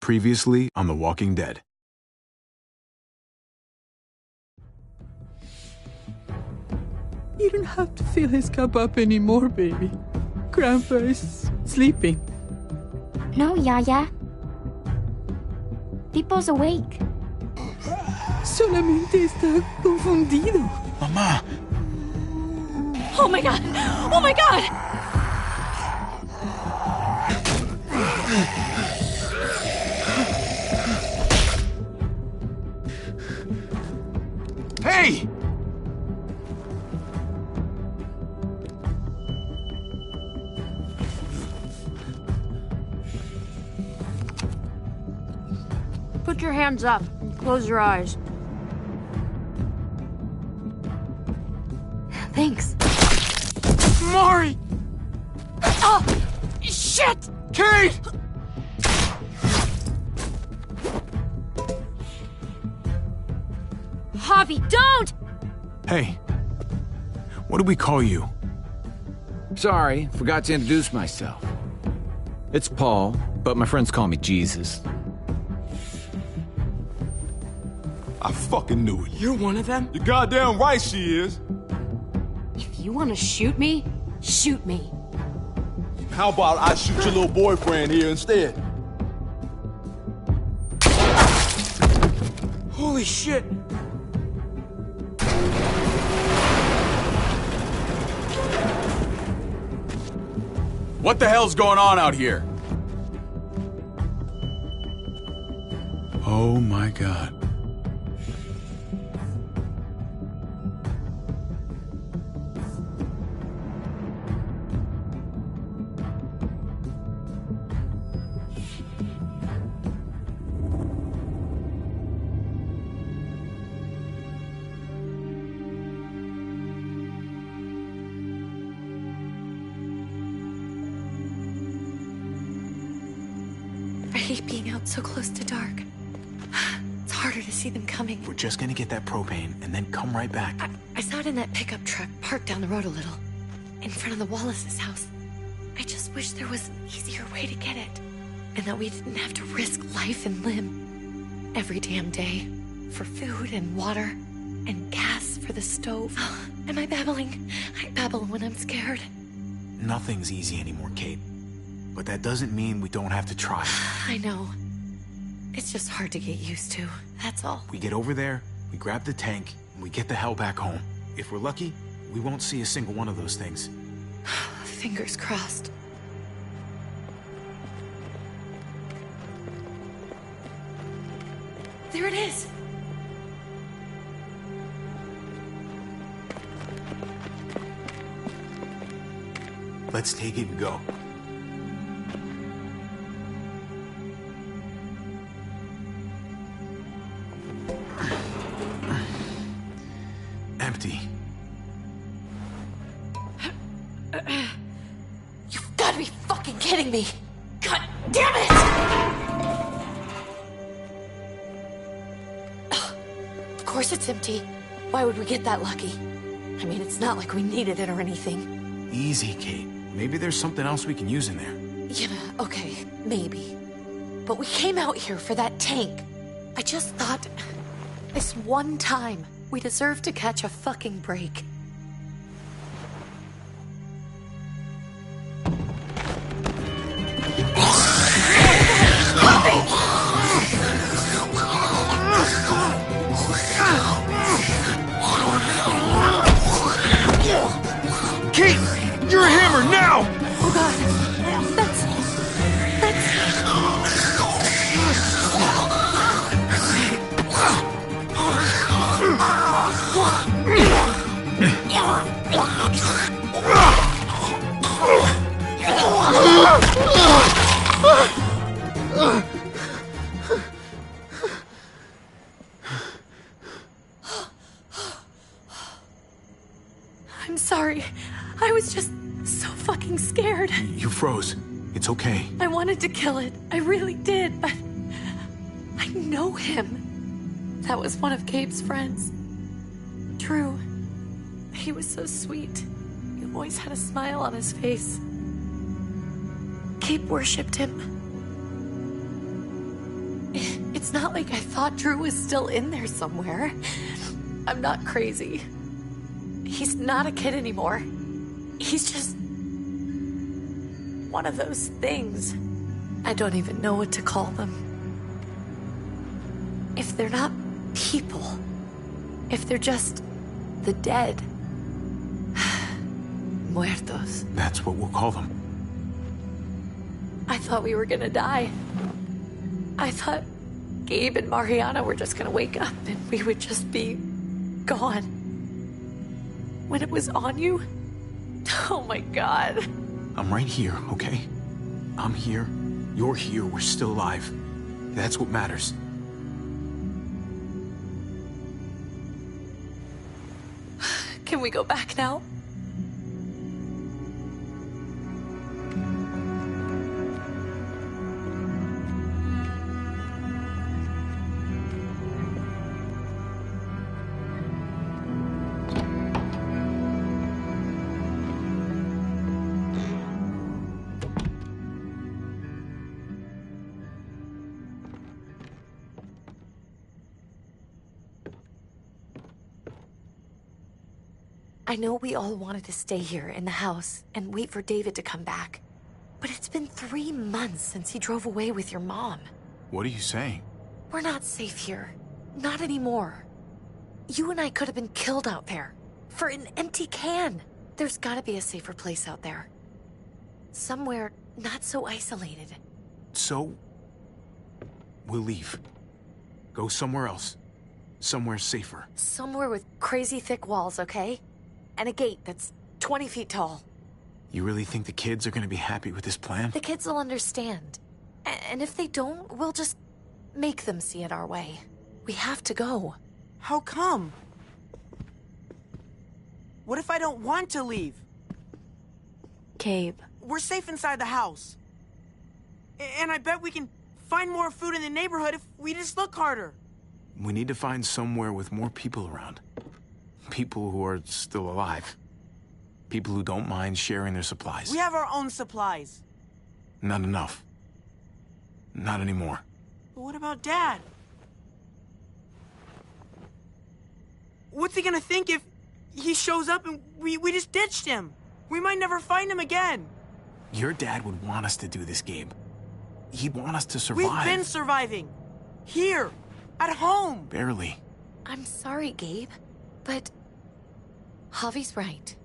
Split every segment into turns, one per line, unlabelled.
Previously on The Walking Dead.
You don't have to fill his cup up anymore, baby. Grandpa is sleeping.
No, Yaya. Pipo's awake.
Solamente está confundido.
Mamá!
Oh my god! Oh my god!
Hey!
Put your hands up and close your eyes.
Thanks.
Mari! Oh! Shit!
Kate!
Javi, don't!
Hey. What do we call you?
Sorry, forgot to introduce myself. It's Paul, but my friends call me Jesus.
I fucking knew it.
You're one of them?
You're goddamn right she is.
If you want to shoot me, shoot me.
How about I shoot your little boyfriend here instead?
Holy shit!
What the hell's going on out here?
Oh my god.
I hate being out so close to dark. It's harder to see them coming.
We're just gonna get that propane and then come right back.
I saw it in that pickup truck parked down the road a little, in front of the Wallace's house. I just wish there was an easier way to get it, and that we didn't have to risk life and limb every damn day for food and water and gas for the stove. Am I babbling? I babble when I'm scared.
Nothing's easy anymore, Kate. But that doesn't mean we don't have to try.
I know. It's just hard to get used to, that's all.
We get over there, we grab the tank, and we get the hell back home. If we're lucky, we won't see a single one of those things.
Fingers crossed. There it is!
Let's take it and go. Empty.
You've got to be fucking kidding me! God damn it! Of course it's empty. Why would we get that lucky? I mean, it's not like we needed it or anything.
Easy, Kate. Maybe there's something else we can use in there.
Yeah, okay, maybe. But we came out here for that tank. I just thought, this one time, we deserve to catch a fucking break.
Kate! You're a hammer now!
Oh god, that's... I'm sorry. I was just so fucking scared.
You froze. It's okay.
I wanted to kill it. I really did, but I know him. That was one of Gabe's friends. Drew. He was so sweet. He always had a smile on his face. Gabe worshipped him. It's not like I thought Drew was still in there somewhere. I'm not crazy. He's not a kid anymore. He's just one of those things. I don't even know what to call them. If they're not people, if they're just the dead, muertos.
That's what we'll call them.
I thought we were gonna die. I thought Gabe and Mariana were just gonna wake up and we would just be gone. When it was on you, oh my God.
I'm right here, okay? I'm here. You're here. We're still alive. That's what matters.
Can we go back now? I know we all wanted to stay here in the house and wait for David to come back. But it's been 3 months since he drove away with your mom.
What are you saying?
We're not safe here. Not anymore. You and I could have been killed out there. For an empty can. There's gotta be a safer place out there. Somewhere not so isolated.
So, we'll leave. Go somewhere else. Somewhere safer.
Somewhere with crazy thick walls, okay? And a gate that's 20 feet tall.
You really think the kids are gonna be happy with this plan?
The kids will understand. And if they don't, we'll just make them see it our way. We have to go.
How come? What if I don't want to leave?
Gabe.
We're safe inside the house. And I bet we can find more food in the neighborhood if we just look harder.
We need to find somewhere with more people around. People who are still alive. People who don't mind sharing their supplies.
We have our own supplies.
Not enough. Not anymore.
But what about Dad? What's he gonna think if he shows up and we just ditched him? We might never find him again.
Your dad would want us to do this, Gabe. He'd want us to survive.
We've been surviving. Here. At home.
Barely.
I'm sorry, Gabe. But Javi's right.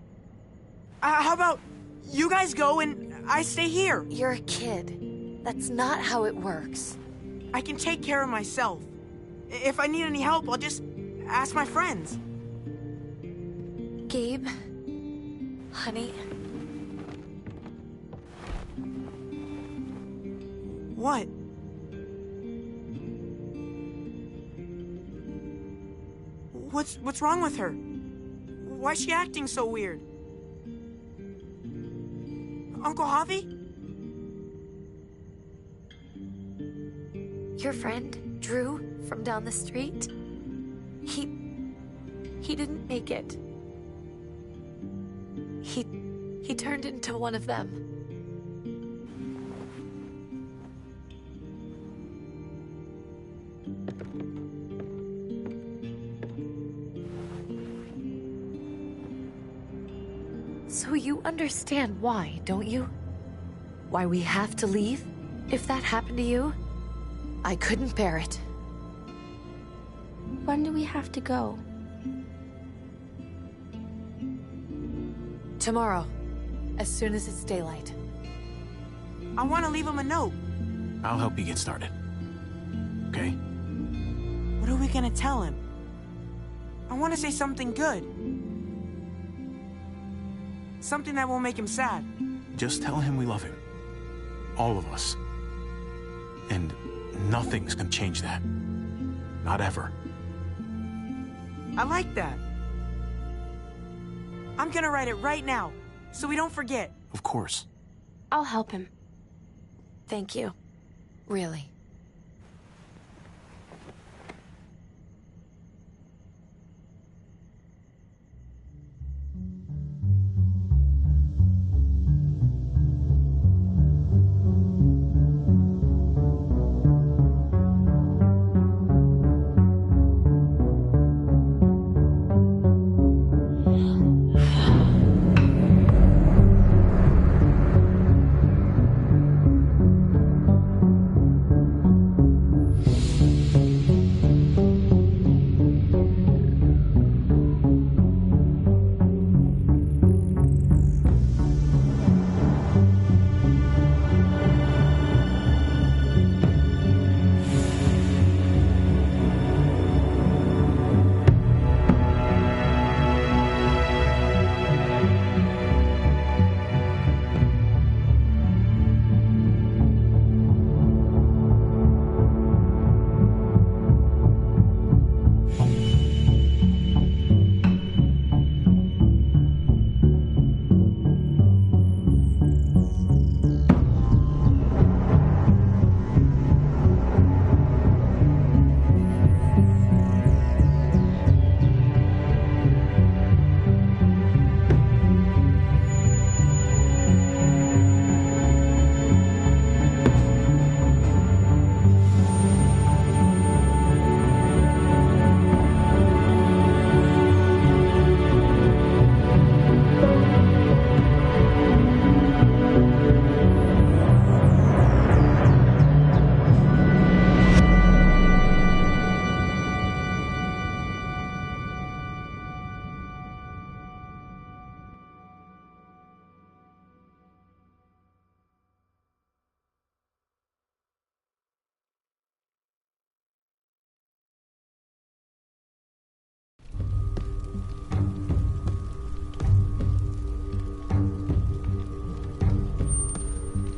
How about you guys go and I stay here?
You're a kid. That's not how it works.
I can take care of myself. If I need any help, I'll just ask my friends.
Gabe, honey.
What? What's wrong with her? Why's she acting so weird? Uncle Javi?
Your friend, Drew, from down the street? He didn't make it. He turned into one of them. So you understand why, don't you? Why we have to leave? If that happened to you, I couldn't bear it.
When do we have to go?
Tomorrow, as soon as it's daylight.
I want to leave him a note.
I'll help you get started. Okay?
What are we gonna tell him? I want to say something good. Something that won't make him sad.
Just tell him we love him. All of us. And nothing's gonna change that. Not ever.
I like that. I'm gonna write it right now, so we don't forget.
Of course.
I'll help him.
Thank you. Really.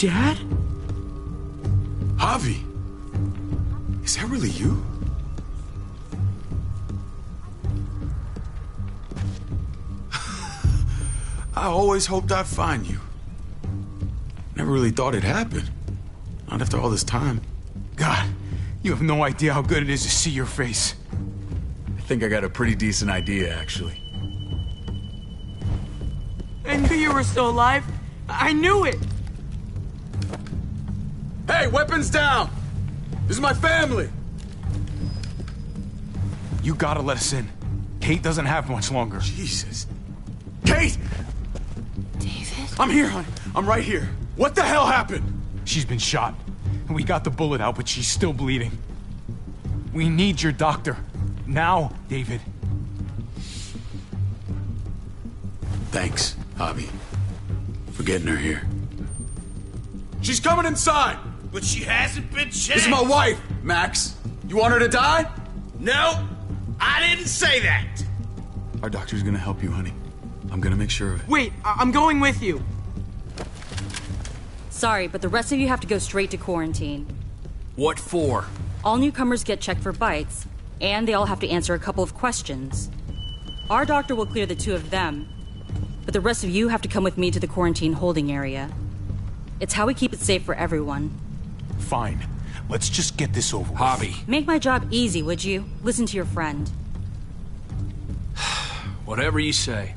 Dad?
Javi! Is that really you? I always hoped I'd find you. Never really thought it'd happen. Not after all this time.
God, you have no idea how good it is to see your face.
I think I got a pretty decent idea, actually.
I knew you were still alive. I knew it.
Hey, weapons down! This is my family!
You gotta let us in. Kate doesn't have much longer.
Jesus. Kate!
David?
I'm here, hon. I'm right here. What the hell happened?
She's been shot. We got the bullet out, but she's still bleeding. We need your doctor. Now, David.
Thanks, Javi, for getting her here. She's coming inside!
But she hasn't been checked.
This is my wife, Max. You want her to die?
No, I didn't say that.
Our doctor's gonna help you, honey. I'm gonna make sure of it.
Wait, I'm going with you.
Sorry, but the rest of you have to go straight to quarantine.
What for?
All newcomers get checked for bites, and they all have to answer a couple of questions. Our doctor will clear the two of them, but the rest of you have to come with me to the quarantine holding area. It's how we keep it safe for everyone.
Fine. Let's just get this over with.
Javi.
Make my job easy, would you? Listen to your friend.
Whatever you say.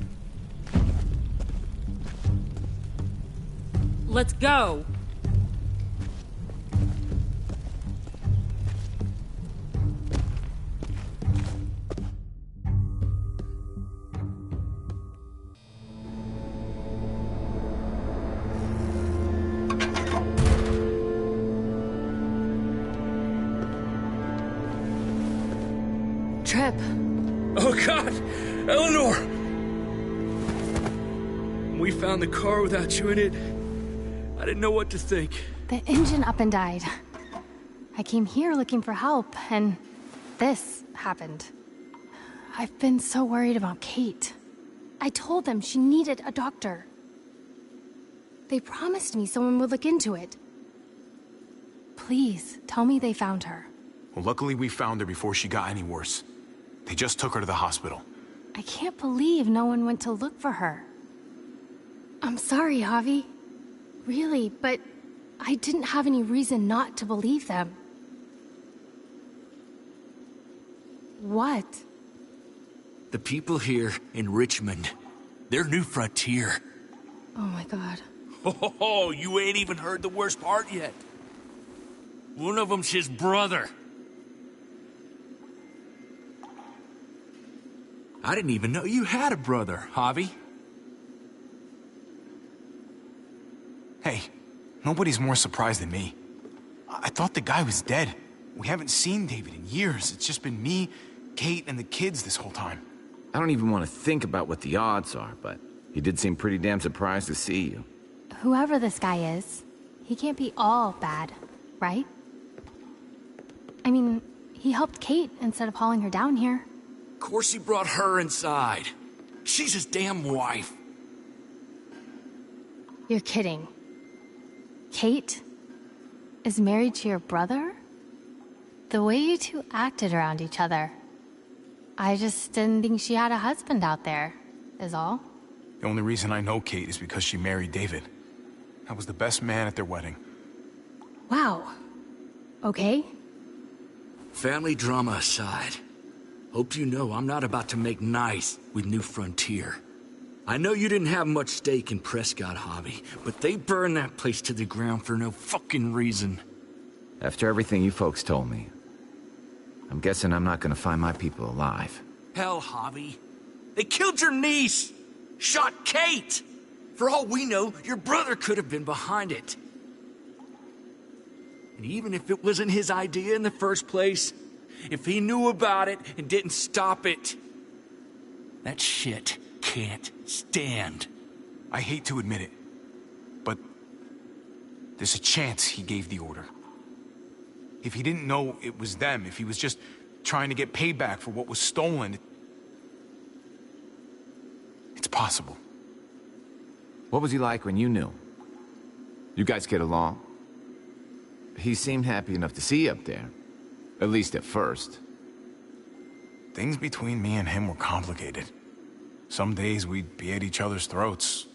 Let's go!
Trip.
Oh, God! Eleanor! We found the car without you in it. I didn't know what to think.
The engine up and died. I came here looking for help, and this happened. I've been so worried about Kate. I told them she needed a doctor. They promised me someone would look into it. Please, tell me they found her.
Well, luckily we found her before she got any worse. They just took her to the hospital.
I can't believe no one went to look for her. I'm sorry, Javi. Really, but I didn't have any reason not to believe them. What?
The people here in Richmond, they're New Frontier.
Oh my God.
Oh, you ain't even heard the worst part yet. One of them's his brother. I didn't even know you had a brother, Javi.
Hey, nobody's more surprised than me. I thought the guy was dead. We haven't seen David in years. It's just been me, Kate, and the kids this whole time.
I don't even want to think about what the odds are, but he did seem pretty damn surprised to see you.
Whoever this guy is, he can't be all bad, right? I mean, he helped Kate instead of hauling her down here.
Of course he brought her inside. She's his damn wife.
You're kidding. Kate is married to your brother? The way you two acted around each other. I just didn't think she had a husband out there, is all.
The only reason I know Kate is because she married David. I was the best man at their wedding.
Wow. Okay.
Family drama aside, hope you know I'm not about to make nice with New Frontier. I know you didn't have much stake in Prescott, Javi, but they burned that place to the ground for no fucking reason.
After everything you folks told me, I'm guessing I'm not gonna find my people alive.
Hell, Javi. They killed your niece! Shot Kate! For all we know, your brother could have been behind it. And even if it wasn't his idea in the first place, if he knew about it and didn't stop it, that shit can't stand.
I hate to admit it, but there's a chance he gave the order. If he didn't know it was them, if he was just trying to get payback for what was stolen, it's possible.
What was he like when you knew? You guys get along? He seemed happy enough to see you up there. At least at first.
Things between me and him were complicated. Some days we'd be at each other's throats.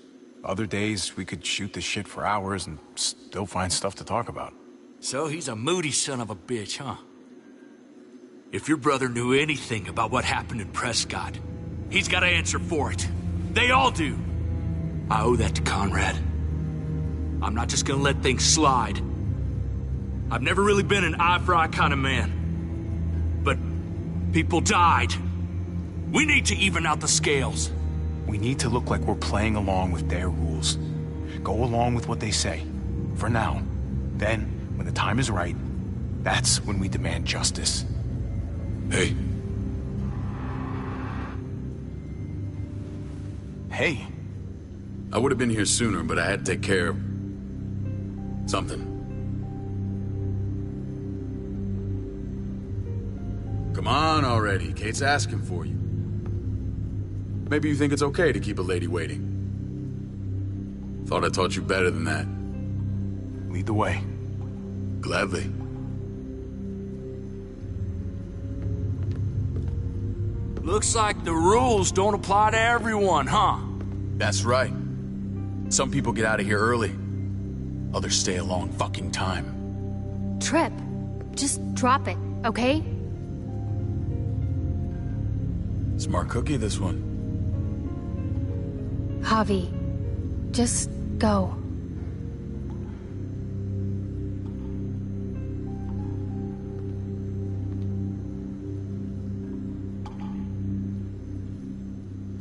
Other days we could shoot the shit for hours and still find stuff to talk about.
So he's a moody son of a bitch, huh? If your brother knew anything about what happened in Prescott, he's got to answer for it. They all do. I owe that to Conrad. I'm not just gonna let things slide. I've never really been an eye-for-eye kind of man. But people died. We need to even out the scales.
We need to look like we're playing along with their rules. Go along with what they say. For now. Then, when the time is right, that's when we demand justice.
Hey.
Hey.
I would have been here sooner, but I had to take care of something. Come on already. Kate's asking for you. Maybe you think it's okay to keep a lady waiting. Thought I taught you better than that.
Lead the way.
Gladly.
Looks like the rules don't apply to everyone, huh?
That's right. Some people get out of here early. Others stay a long fucking time.
Trip, just drop it, okay?
Smart cookie, this one.
Javi, just go.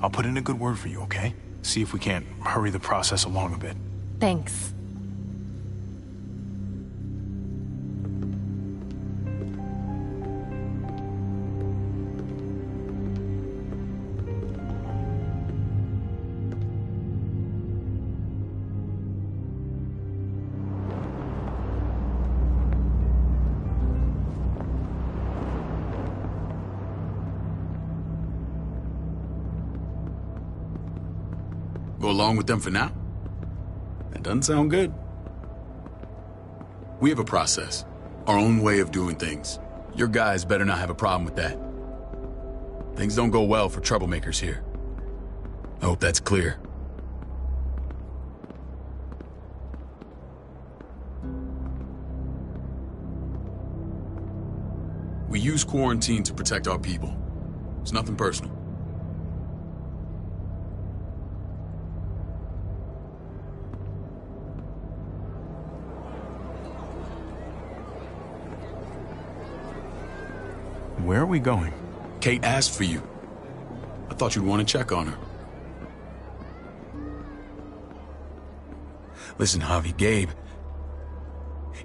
I'll put in a good word for you, okay? See if we can't hurry the process along a bit.
Thanks.
Go along with them for now? That doesn't sound good. We have a process, our own way of doing things. Your guys better not have a problem with that. Things don't go well for troublemakers here. I hope that's clear. We use quarantine to protect our people. It's nothing personal.
Where are we going?
Kate asked for you. I thought you'd want to check on her. Listen, Javi, Gabe,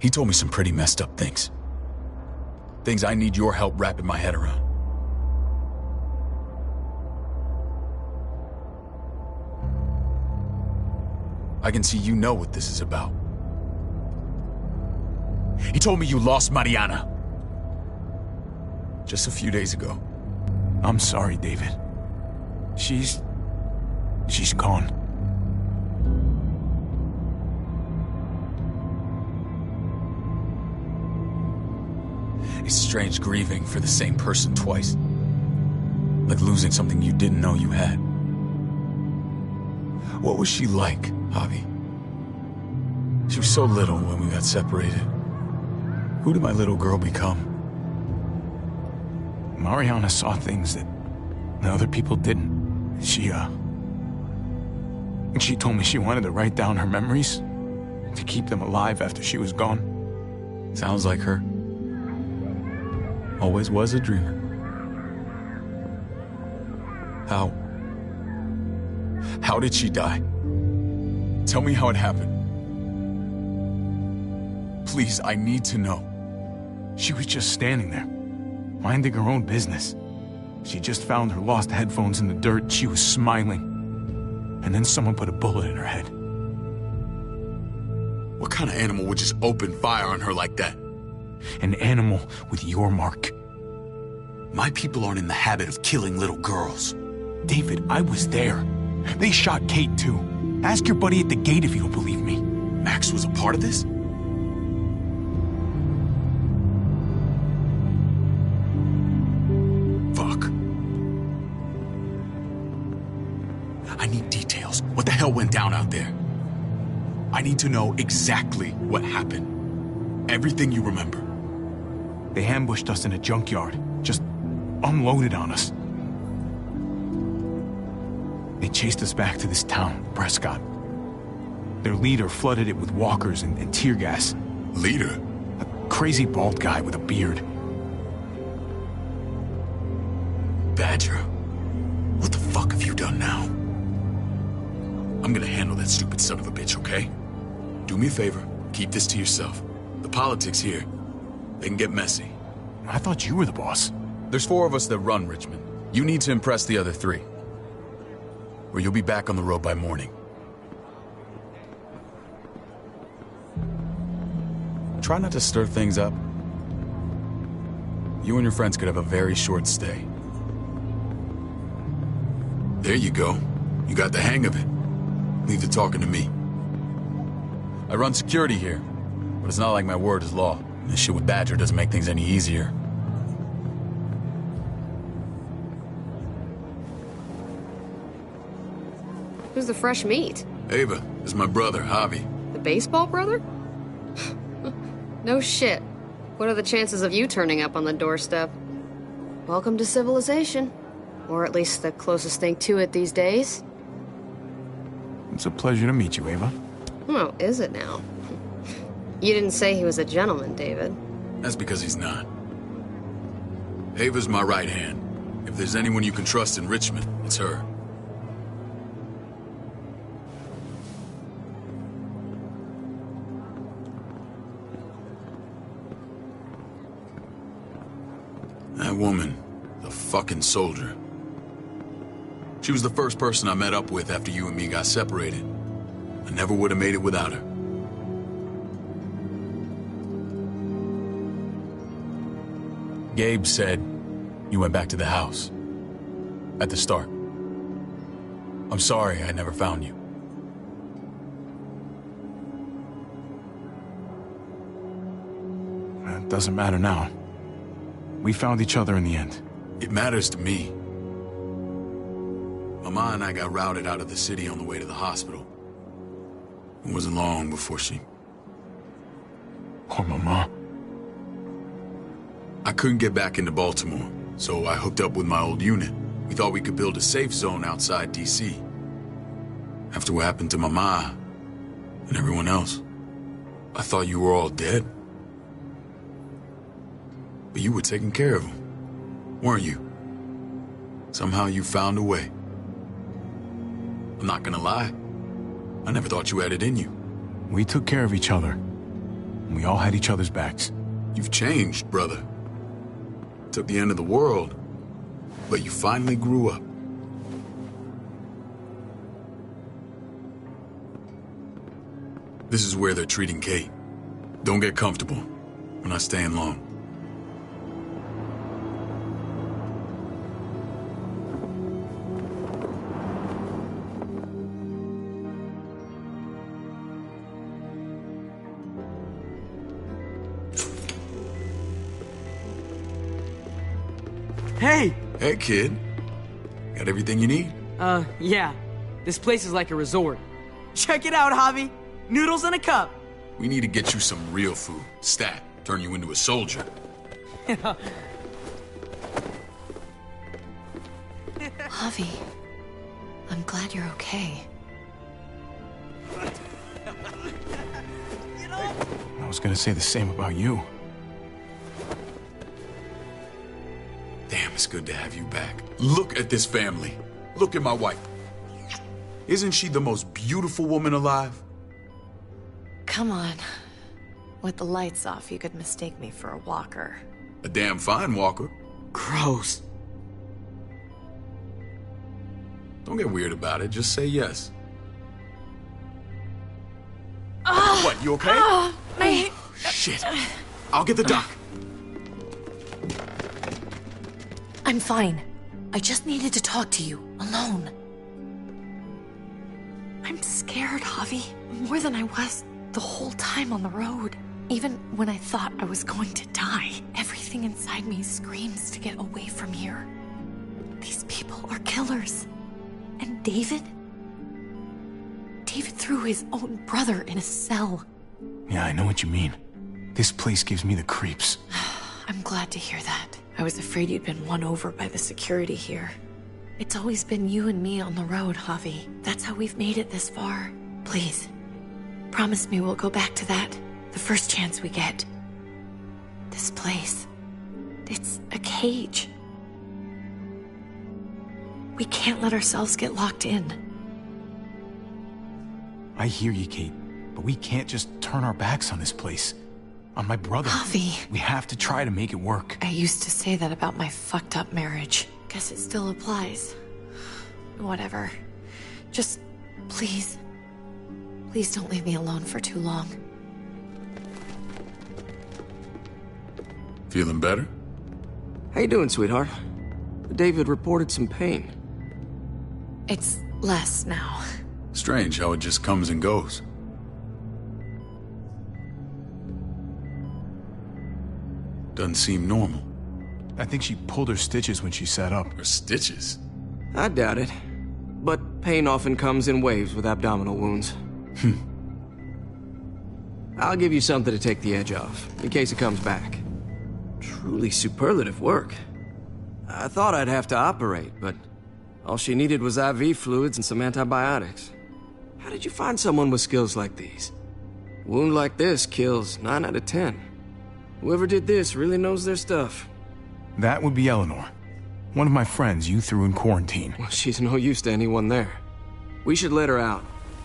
he told me some pretty messed up things. Things I need your help wrapping my head around. I can see you know what this is about. He told me you lost Mariana. Just a few days ago.
I'm sorry, David. She's gone.
It's strange grieving for the same person twice. Like losing something you didn't know you had. What was she like, Javi? She was so little when we got separated. Who did my little girl become?
Mariana saw things that other people didn't. She told me she wanted to write down her memories to keep them alive after she was gone.
Sounds like her. Always was a dreamer. How did she die? Tell me how it happened. Please, I need to know.
She was just standing there, minding her own business. She just found her lost headphones in the dirt. She was smiling. And then someone put a bullet in her head.
What kind of animal would just open fire on her like that?
An animal with your mark.
My people aren't in the habit of killing little girls.
David, I was there. They shot Kate too. Ask your buddy at the gate if you don't believe me.
Max was a part of this? Fuck. I need details. What the hell went down out there? I need to know exactly what happened. Everything you remember.
They ambushed us in a junkyard. Just unloaded on us. They chased us back to this town, Prescott. Their leader flooded it with walkers and tear gas.
Leader?
A crazy bald guy with a beard.
Badger, what the fuck have you done now? I'm gonna handle that stupid son of a bitch, okay? Do me a favor, keep this to yourself. The politics here, they can get messy.
I thought you were the boss.
There's 4 of us that run Richmond. You need to impress the other 3. Or you'll be back on the road by morning. Try not to stir things up. You and your friends could have a very short stay. There you go. You got the hang of it. Leave the talking to me. I run security here, but it's not like my word is law. This shit with Badger doesn't make things any easier.
Who's the fresh meat?
Ava, this is my brother, Javi.
The baseball brother? No shit. What are the chances of you turning up on the doorstep? Welcome to civilization. Or at least the closest thing to it these days.
It's a pleasure to meet you, Ava.
Oh, is it now? You didn't say he was a gentleman, David.
That's because he's not. Ava's my right hand. If there's anyone you can trust in Richmond, it's her. That woman, the fucking soldier. She was the first person I met up with after you and me got separated. I never would have made it without her. Gabe said you went back to the house. At the start. I'm sorry I never found you.
It doesn't matter now. We found each other in the end.
It matters to me. Mama and I got routed out of the city on the way to the hospital. It wasn't long before she...
Poor Mama.
I couldn't get back into Baltimore, so I hooked up with my old unit. We thought we could build a safe zone outside D.C. After what happened to Mama and everyone else, I thought you were all dead. But you were taking care of them, weren't you? Somehow you found a way. I'm not gonna lie. I never thought you had it in you.
We took care of each other. And we all had each other's backs.
You've changed, brother. Took the end of the world, but you finally grew up. This is where they're treating Kate. Don't get comfortable. We're not staying long.
Hey!
Hey, kid. Got everything you need?
Yeah. This place is like a resort. Check it out, Javi. Noodles in a cup.
We need to get you some real food. Stat. Turn you into a soldier.
Javi, I'm glad you're okay.
I was gonna say the same about you.
Damn, it's good to have you back. Look at this family. Look at my wife. Isn't she the most beautiful woman alive?
Come on. With the lights off, you could mistake me for a walker.
A damn fine walker.
Gross.
Don't get weird about it. Just say yes. What, you okay? Shit. I'll get the doc.
I'm fine. I just needed to talk to you, alone. I'm scared, Javi. More than I was the whole time on the road. Even when I thought I was going to die, everything inside me screams to get away from here. These people are killers. And David? David threw his own brother in a cell.
Yeah, I know what you mean. This place gives me the creeps.
I'm glad to hear that. I was afraid you'd been won over by the security here. It's always been you and me on the road, Javi. That's how we've made it this far. Please, promise me we'll go back to that the first chance we get. This place, it's a cage. We can't let ourselves get locked in.
I hear you, Kate, but we can't just turn our backs on this place. On my brother.
Javi.
We have to try to make it work.
I used to say that about my fucked up marriage. Guess it still applies. Whatever. Just, please. Please don't leave me alone for too long.
Feeling better?
How you doing, sweetheart? David reported some pain.
It's less now.
Strange how it just comes and goes. Doesn't seem normal.
I think she pulled her stitches when she sat up.
Her stitches?
I doubt it. But pain often comes in waves with abdominal wounds. I'll give you something to take the edge off, in case it comes back. Truly superlative work. I thought I'd have to operate, but all she needed was IV fluids and some antibiotics. How did you find someone with skills like these? A wound like this kills 9 out of 10. Whoever did this really knows their stuff.
That would be Eleanor. One of my friends you threw in quarantine.
Well, she's no use to anyone there. We should let her out.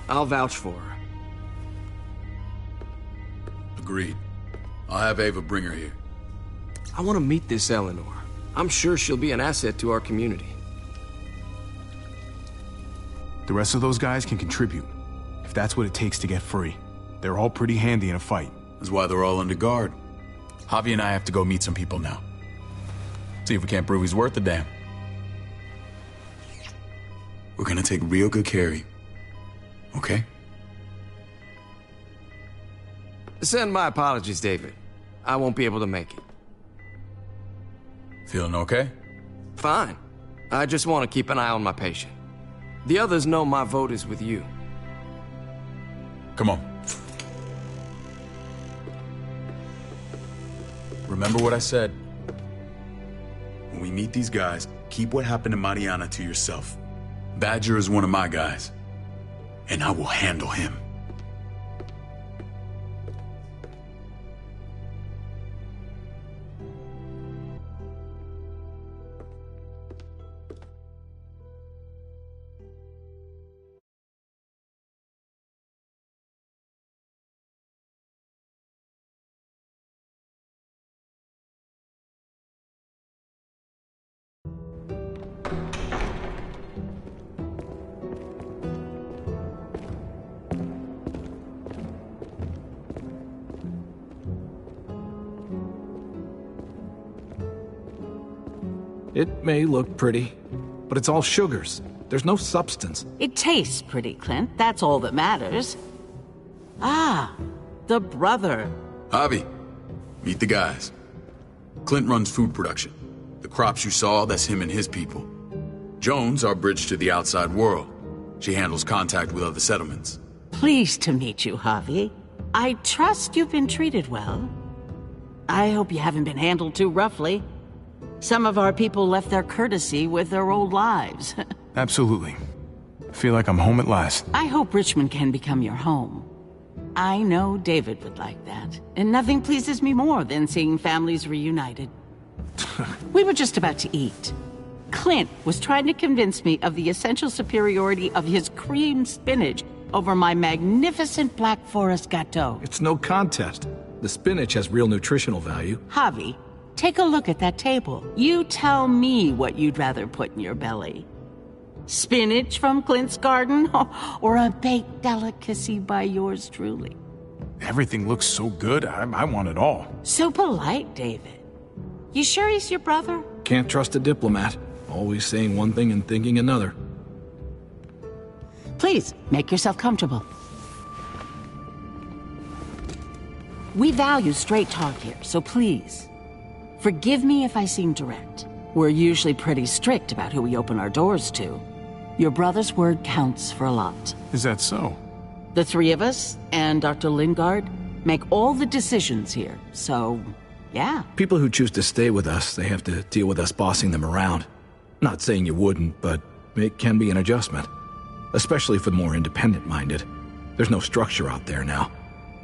I'll vouch for her.
Agreed. I'll have Ava bring her here.
I want to meet this Eleanor. I'm sure she'll be an asset to our community.
The rest of those guys can contribute, if that's what it takes to get free. They're all pretty handy in a fight.
That's why they're all under guard. Javi and I have to go meet some people now. See if we can't prove he's worth the damn. We're gonna take real good care of you. Okay?
Send my apologies, David. I won't be able to make it.
Feeling okay?
Fine. I just want to keep an eye on my patient. The others know my vote is with you.
Come on. Remember what I said. When we meet these guys, keep what happened to Mariana to yourself. Badger is one of my guys, and I will handle him.
It may look pretty, but it's all sugars. There's no substance.
It tastes pretty, Clint. That's all that matters. Ah, the brother.
Javi, meet the guys. Clint runs food production. The crops you saw, that's him and his people. Jones, our bridge to the outside world. She handles contact with other settlements.
Pleased to meet you, Javi. I trust you've been treated well. I hope you haven't been handled too roughly. Some of our people left their courtesy with their old lives.
Absolutely. Feel like I'm home at last.
I hope Richmond can become your home. I know David would like that, and nothing pleases me more than seeing families reunited. We were just about to eat. Clint was trying to convince me of the essential superiority of his cream spinach over my magnificent Black Forest gâteau.
It's no contest. The spinach has real nutritional value.
Javi, take a look at that table. You tell me what you'd rather put in your belly. Spinach from Clint's garden, or a baked delicacy by yours truly?
Everything looks so good, I want it all.
So polite, David. You sure he's your brother?
Can't trust a diplomat. Always saying one thing and thinking another.
Please, make yourself comfortable. We value straight talk here, so please, forgive me if I seem direct. We're usually pretty strict about who we open our doors to. Your brother's word counts for a lot.
Is that so?
The three of us, and Dr. Lingard, make all the decisions here, so, yeah.
People who choose to stay with us, they have to deal with us bossing them around. Not saying you wouldn't, but it can be an adjustment. Especially for the more independent-minded. There's no structure out there now.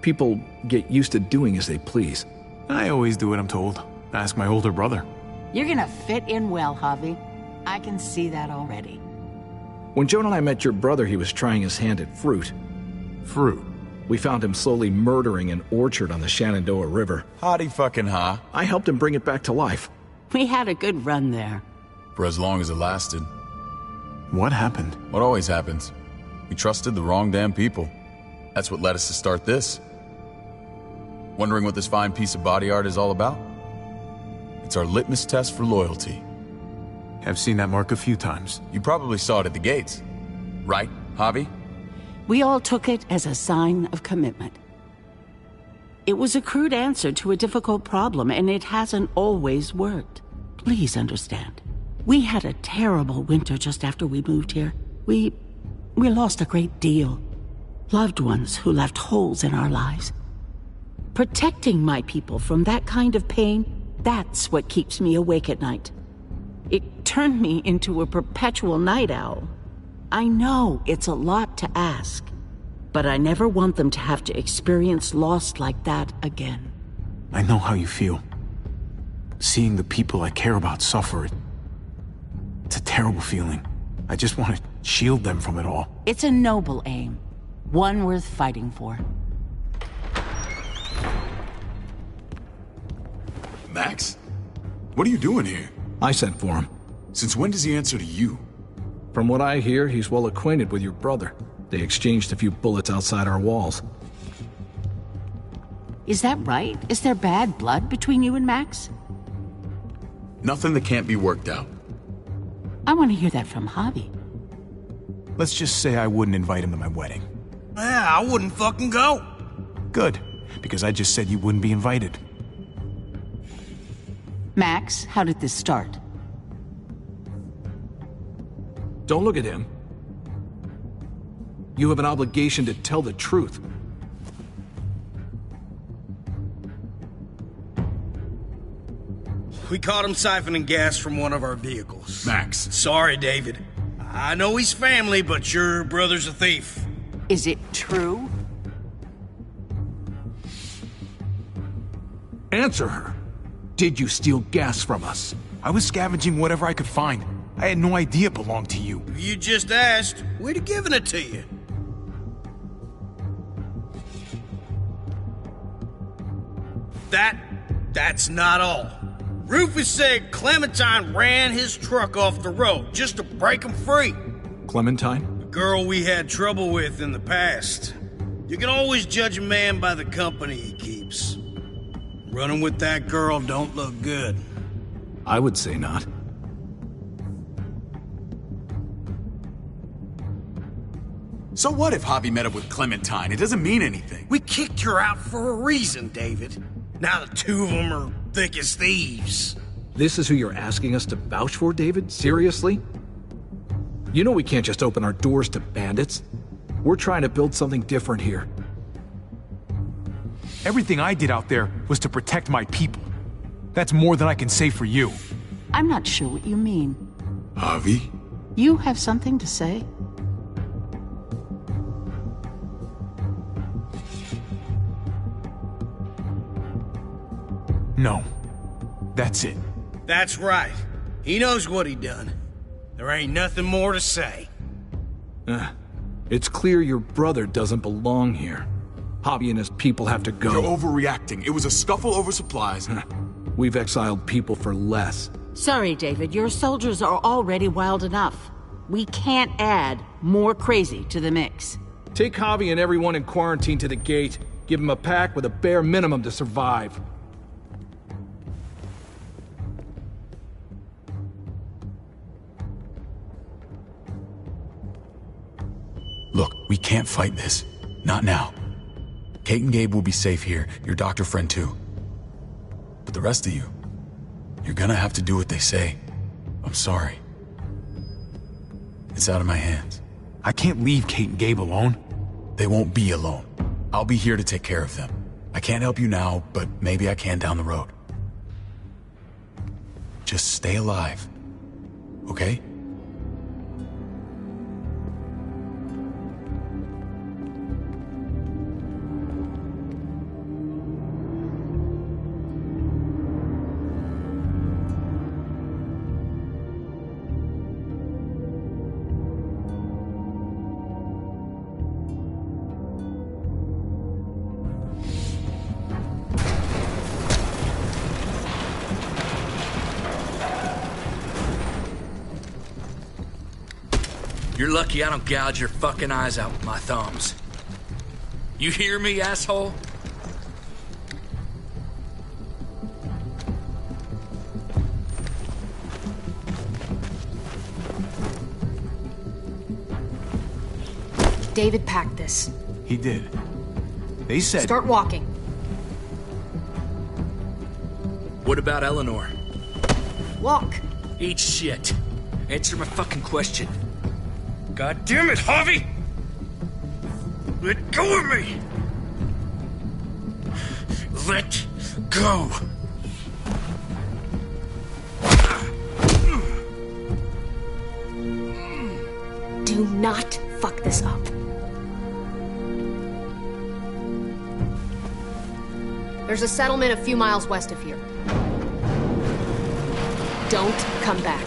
People get used to doing as they please.
I always do what I'm told. Ask my older brother.
You're gonna fit in well, Javi. I can see that already.
When Joan and I met your brother, he was trying his hand at fruit.
Fruit?
We found him slowly murdering an orchard on the Shenandoah River.
Howdy fucking ha.
I helped him bring it back to life.
We had a good run there.
For as long as it lasted.
What happened?
What always happens. We trusted the wrong damn people. That's what led us to start this. Wondering what this fine piece of body art is all about? It's our litmus test for loyalty.
I've seen that mark a few times.
You probably saw it at the gates. Right, Javi?
We all took it as a sign of commitment. It was a crude answer to a difficult problem, and it hasn't always worked. Please understand. We had a terrible winter just after we moved here. We lost a great deal. Loved ones who left holes in our lives. Protecting my people from that kind of pain, that's what keeps me awake at night. It turned me into a perpetual night owl. I know it's a lot to ask, but I never want them to have to experience loss like that again.
I know how you feel. Seeing the people I care about suffer, it's a terrible feeling. I just want to shield them from it all.
It's a noble aim, one worth fighting for.
Max? What are you doing here?
I sent for him.
Since when does he answer to you?
From what I hear, he's well acquainted with your brother. They exchanged a few bullets outside our walls.
Is that right? Is there bad blood between you and Max?
Nothing that can't be worked out.
I want to hear that from Javi.
Let's just say I wouldn't invite him to my wedding.
Yeah, I wouldn't fucking go.
Good, because I just said you wouldn't be invited.
Max, how did this start?
Don't look at him. You have an obligation to tell the truth.
We caught him siphoning gas from one of our vehicles.
Max.
Sorry, David. I know he's family, but your brother's a thief.
Is it true?
Answer her. Did you steal gas from us?
I was scavenging whatever I could find. I had no idea it belonged to you.
You just asked. We'd have given it to you. That's not all. Rufus said Clementine ran his truck off the road just to break him free.
Clementine?
The girl we had trouble with in the past. You can always judge a man by the company he keeps. Running with that girl don't look good.
I would say not.
So what if Javi met up with Clementine? It doesn't mean anything.
We kicked her out for a reason, David. Now the two of them are thick as thieves.
This is who you're asking us to vouch for, David? Seriously? You know we can't just open our doors to bandits. We're trying to build something different here.
Everything I did out there was to protect my people. That's more than I can say for you.
I'm not sure what you mean.
Javi?
You have something to say?
No. That's it.
That's right. He knows what he done. There ain't nothing more to say.
It's clear your brother doesn't belong here. Javi and his people have to go.
You're overreacting. It was a scuffle over supplies.
We've exiled people for less.
Sorry, David. Your soldiers are already wild enough. We can't add more crazy to the mix.
Take Javi and everyone in quarantine to the gate. Give them a pack with a bare minimum to survive.
Look, we can't fight this. Not now. Kate and Gabe will be safe here, your doctor friend too. But the rest of you, you're gonna have to do what they say. I'm sorry. It's out of my hands.
I can't leave Kate and Gabe alone.
They won't be alone. I'll be here to take care of them. I can't help you now, but maybe I can down the road. Just stay alive, okay?
You're lucky I don't gouge your fucking eyes out with my thumbs. You hear me, asshole?
David packed this.
He did. They said...
Start walking.
What about Eleanor?
Walk.
Eat shit. Answer my fucking question. God damn it, Javi! Let go of me! Let go!
Do not fuck this up. There's a settlement a few miles west of here. Don't come back.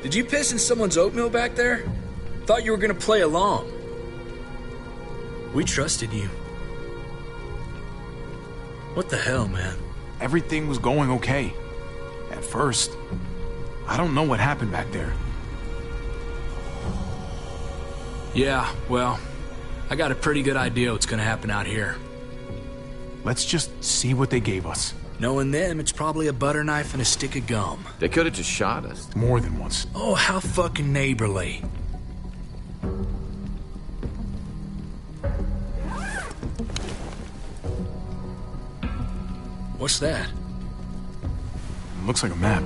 Did you piss in someone's oatmeal back there? Thought you were gonna play along. We trusted you. What the hell, man?
Everything was going okay. At first. I don't know what happened back there.
Yeah, well, I got a pretty good idea what's gonna happen out here.
Let's just see what they gave us.
Knowing them, it's probably a butter knife and a stick of gum.
They could have just shot us.
More than once.
Oh, how fucking neighborly. What's that?
Looks like a map.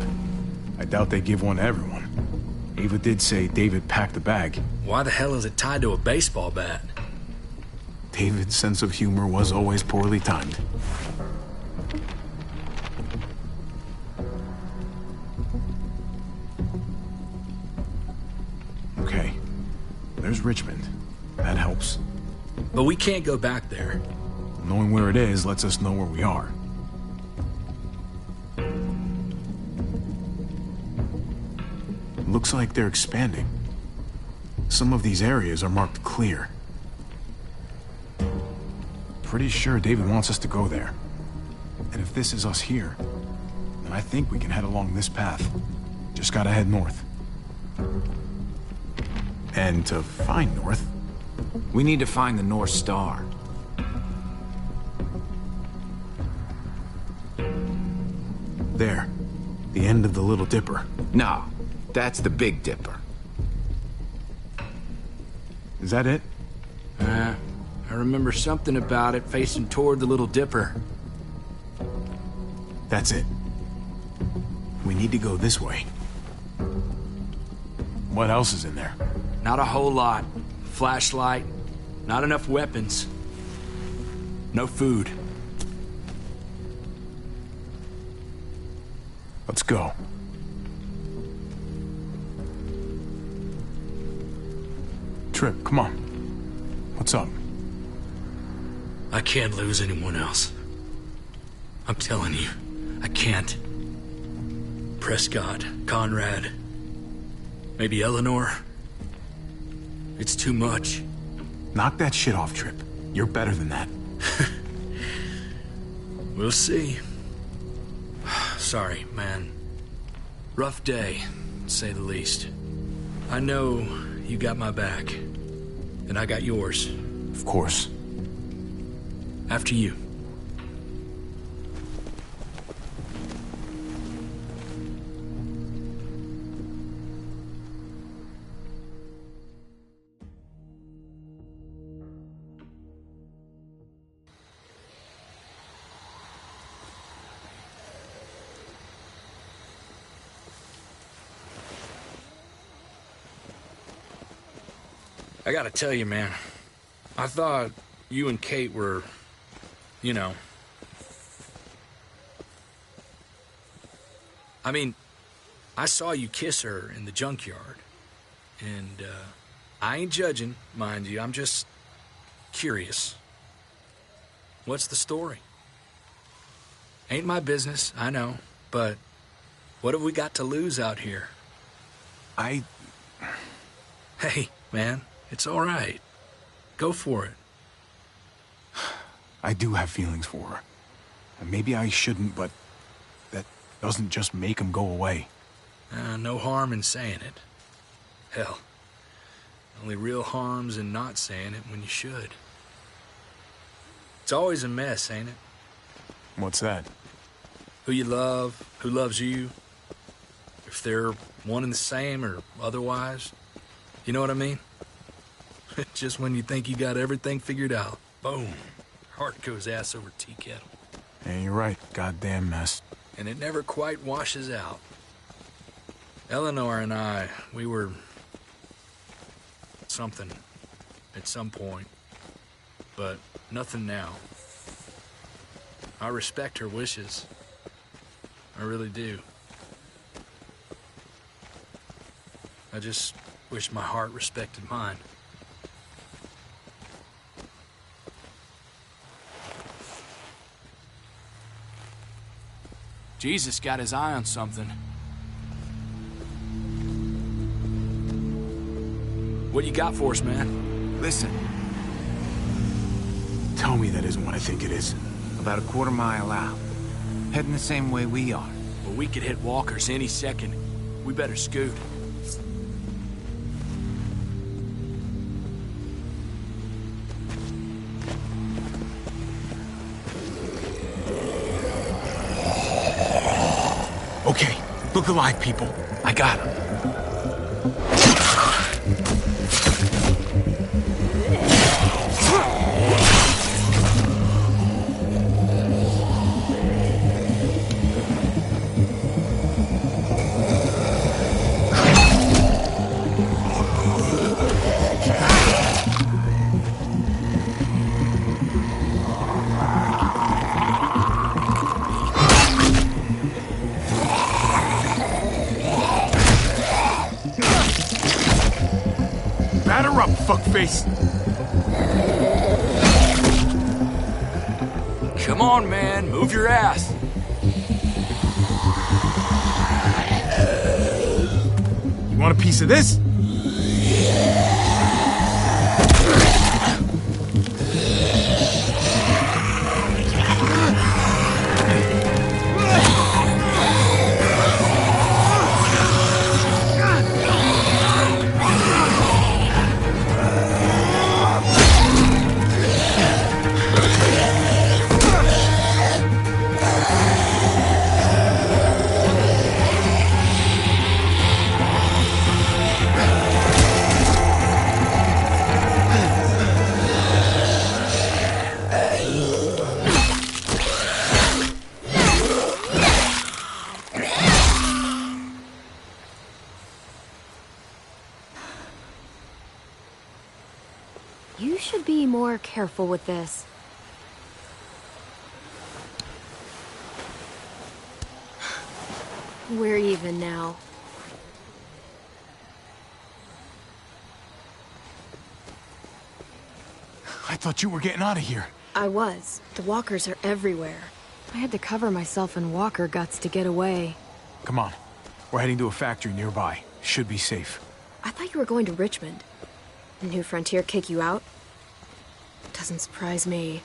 I doubt they give one to everyone. Ava did say David packed the bag.
Why the hell is it tied to a baseball bat?
David's sense of humor was always poorly timed. Okay. There's Richmond. That helps.
But we can't go back there.
Knowing where it is lets us know where we are. Looks like they're expanding. Some of these areas are marked clear. Pretty sure David wants us to go there. And if this is us here, then I think we can head along this path. Just gotta head north. And to find north...
We need to find the North Star.
There. The end of the Little Dipper.
No, that's the Big Dipper.
Is that it?
I remember something about it facing toward the Little Dipper.
That's it. We need to go this way. What else is in there?
Not a whole lot. Flashlight, not enough weapons. No food.
Let's go. Trip, come on. What's up?
I can't lose anyone else. I'm telling you, I can't. Prescott, Conrad, maybe Eleanor. It's too much.
Knock that shit off, Trip. You're better than that.
We'll see. Sorry, man. Rough day, to say the least. I know you got my back, and I got yours.
Of course.
After you. I gotta tell you, man, I thought you and Kate were, you know... I mean, I saw you kiss her in the junkyard. And, I ain't judging, mind you, I'm just curious. What's the story? Ain't my business, I know, but what have we got to lose out here? Hey, man. It's all right. Go for it.
I do have feelings for her. And maybe I shouldn't, but that doesn't just make them go away.
No harm in saying it. Hell, only real harm's in not saying it when you should. It's always a mess, ain't it?
What's that?
Who you love, who loves you, if they're one and the same or otherwise. You know what I mean? Just when you think you got everything figured out, boom, heart goes ass over tea kettle.
Yeah, you're right. Goddamn mess.
And it never quite washes out. Eleanor and I, we were... something at some point, but nothing now. I respect her wishes. I really do. I just wish my heart respected mine. Jesus got his eye on something. What you got for us, man?
Listen. Tell me that isn't what I think it is.
About a quarter mile out. Heading the same way we are.
Well, we could hit walkers any second. We better scoot.
Okay, look alive, people. I got him. Batter up, fuckface!
Come on, man. Move your ass.
You want a piece of this?
You should be more careful with this. We're even now.
I thought you were getting out of here.
I was. The walkers are everywhere. I had to cover myself in walker guts to get away.
Come on. We're heading to a factory nearby. Should be safe.
I thought you were going to Richmond. New Frontier kick you out? Doesn't surprise me.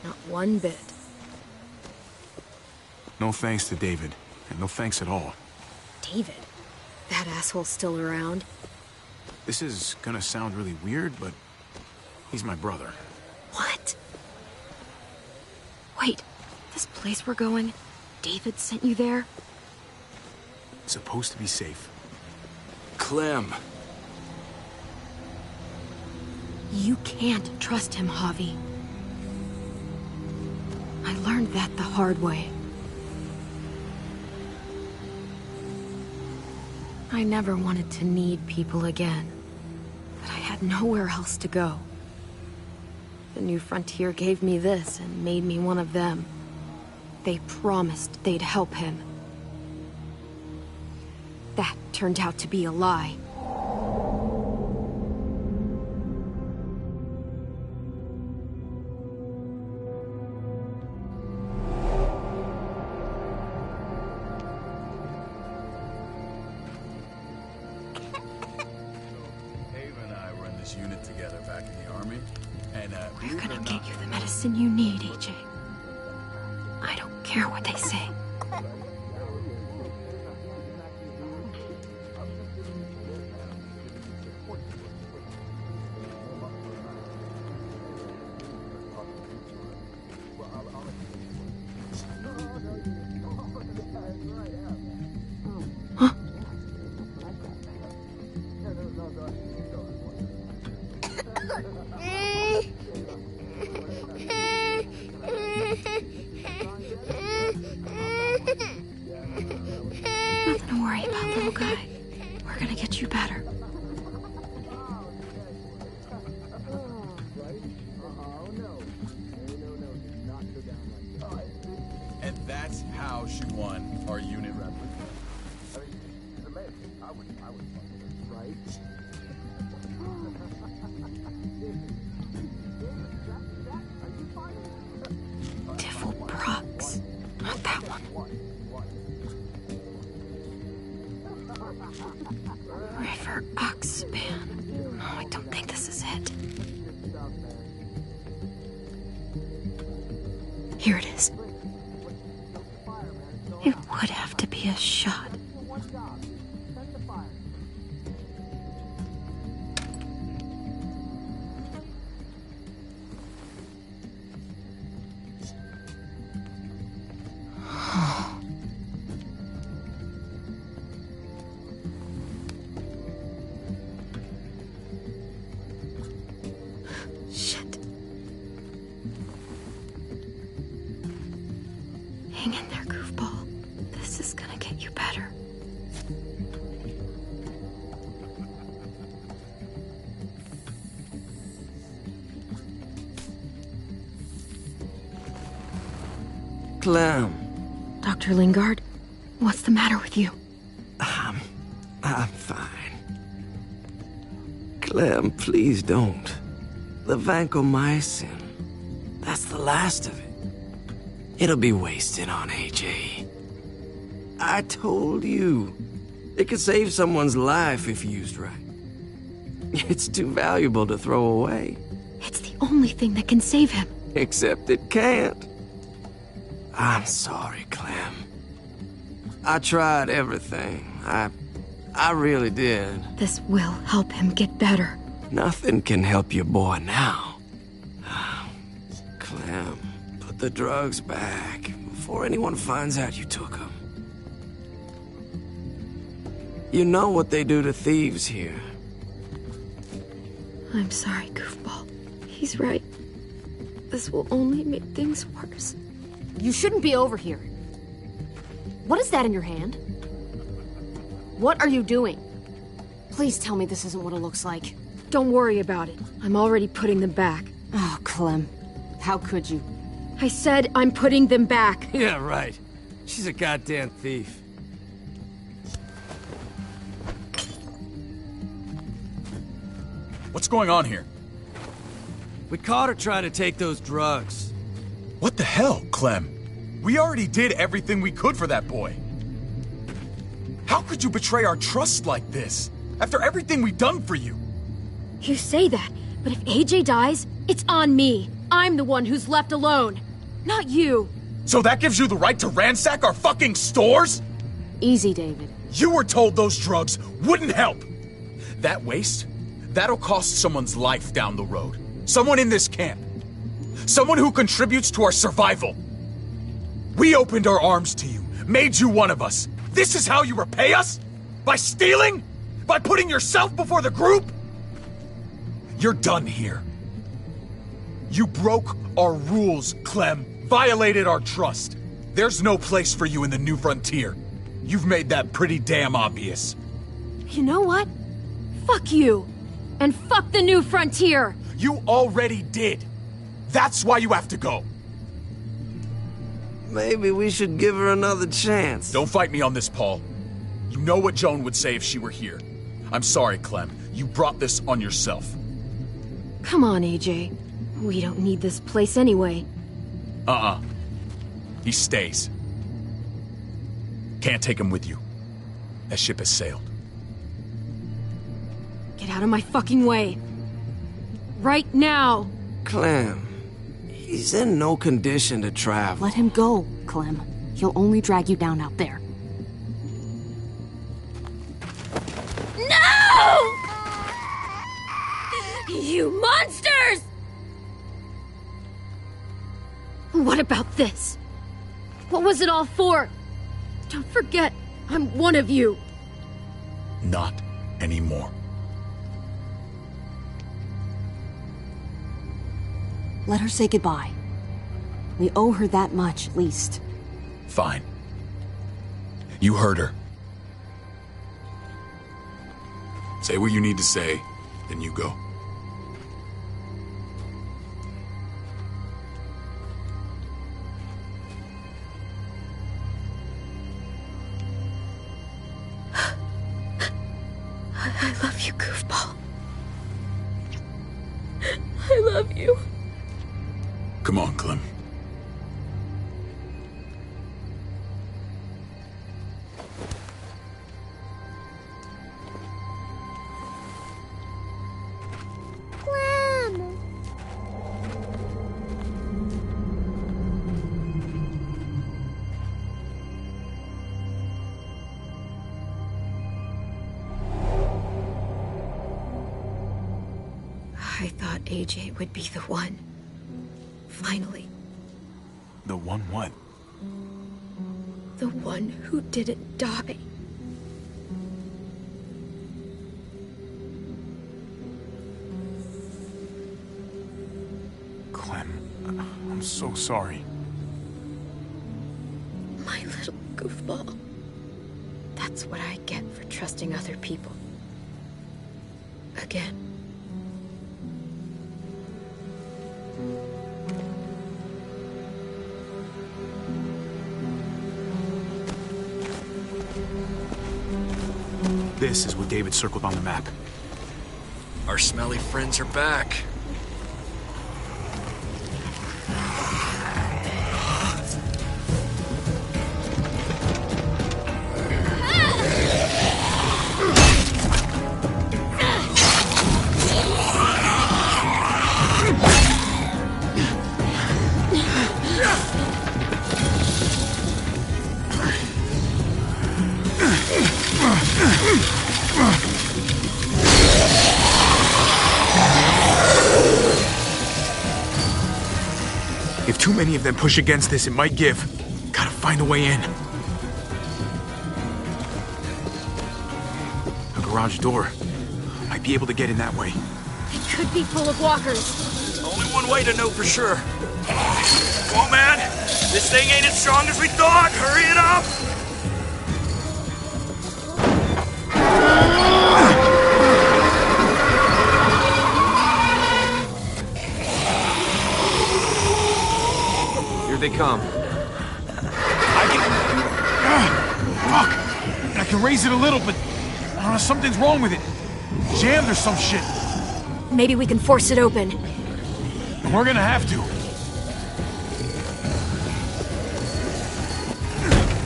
Not one bit.
No thanks to David. And no thanks at all.
David? That asshole's still around?
This is gonna sound really weird, but He's my brother.
What? Wait, this place we're going, David sent you there?
It's supposed to be safe.
Clem.
You can't trust him, Javi. I learned that the hard way. I never wanted to need people again, but I had nowhere else to go. The New Frontier gave me this and made me one of them. They promised they'd help him. That turned out to be a lie.
Unit together back in the army, and
we're gonna get you the medicine you need, AJ. I don't care what they say. Nothing to worry about, little guy. We're gonna get you better.
And that's how she won our unit rep.
Devil Prox. Not that one. River Oxspan. No, I don't think this is it. Here it is. It would have to be a shot. Shit. Hang in there, goofball. This is gonna get you better.
Clem.
Dr. Lingard, what's the matter with you?
I'm fine. Clem, please don't. The vancomycin. That's the last of it. It'll be wasted on AJ. I told you. It could save someone's life if used right. It's too valuable to throw away.
It's the only thing that can save him.
Except it can't. I'm sorry, Clem. I tried everything. I really did.
This will help him get better.
Nothing can help your boy now. Clem, put the drugs back before anyone finds out you took them. You know what they do to thieves here.
I'm sorry, goofball. He's right. This will only make things worse.
You shouldn't be over here. What is that in your hand? What are you doing? Please tell me this isn't what it looks like.
Don't worry about it. I'm already putting them back.
Oh, Clem. How could you?
I said I'm putting them back.
Yeah, right. She's a goddamn thief.
What's going on here?
We caught her trying to take those drugs.
What the hell, Clem? We already did everything we could for that boy. How could you betray our trust like this? After everything we've done for you?
You say that, but if AJ dies, it's on me. I'm the one who's left alone, not you.
So that gives you the right to ransack our fucking stores?
Easy, David.
You were told those drugs wouldn't help. That waste, that'll cost someone's life down the road.
Someone in this camp. Someone who contributes to our survival. We opened our arms to you, made you one of us. This is how you repay us? By stealing? By putting yourself before the group? You're done here. You broke our rules, Clem. Violated our trust. There's no place for you in the New Frontier. You've made that pretty damn obvious.
You know what? Fuck you. And fuck the New Frontier.
You already did. That's why you have to go.
Maybe we should give her another chance.
Don't fight me on this, Paul. You know what Joan would say if she were here. I'm sorry, Clem. You brought this on yourself.
Come on, AJ. We don't need this place anyway.
He stays. Can't take him with you. That ship has sailed.
Get out of my fucking way. Right now.
Clem, he's in no condition to travel.
Let him go, Clem. He'll only drag you down out there.
No! You monsters! What about this? What was it all for? Don't forget, I'm one of you.
Not anymore.
Let her say goodbye. We owe her that much, at least.
Fine. You heard her.
Say what you need to say, then you go.
I love you, goofball. I love you.
Come on, Clem.
I thought AJ would be the one. Finally.
The one what?
The one who didn't die.
Clem, I'm so sorry.
My little goofball. That's what I get for trusting other people. Again.
This is what David circled on the map.
Our smelly friends are back.
If too many of them push against this, it might give. Gotta find a way in. A garage door. Might be able to get in that way.
It could be full of walkers.
Only one way to know for sure. Come on, man. This thing ain't as strong as we thought. Hurry it up.
Here they come.
Fuck! I can raise it a little, but I don't know, something's wrong with it. Jammed or some shit.
Maybe we can force it open.
We're gonna have to.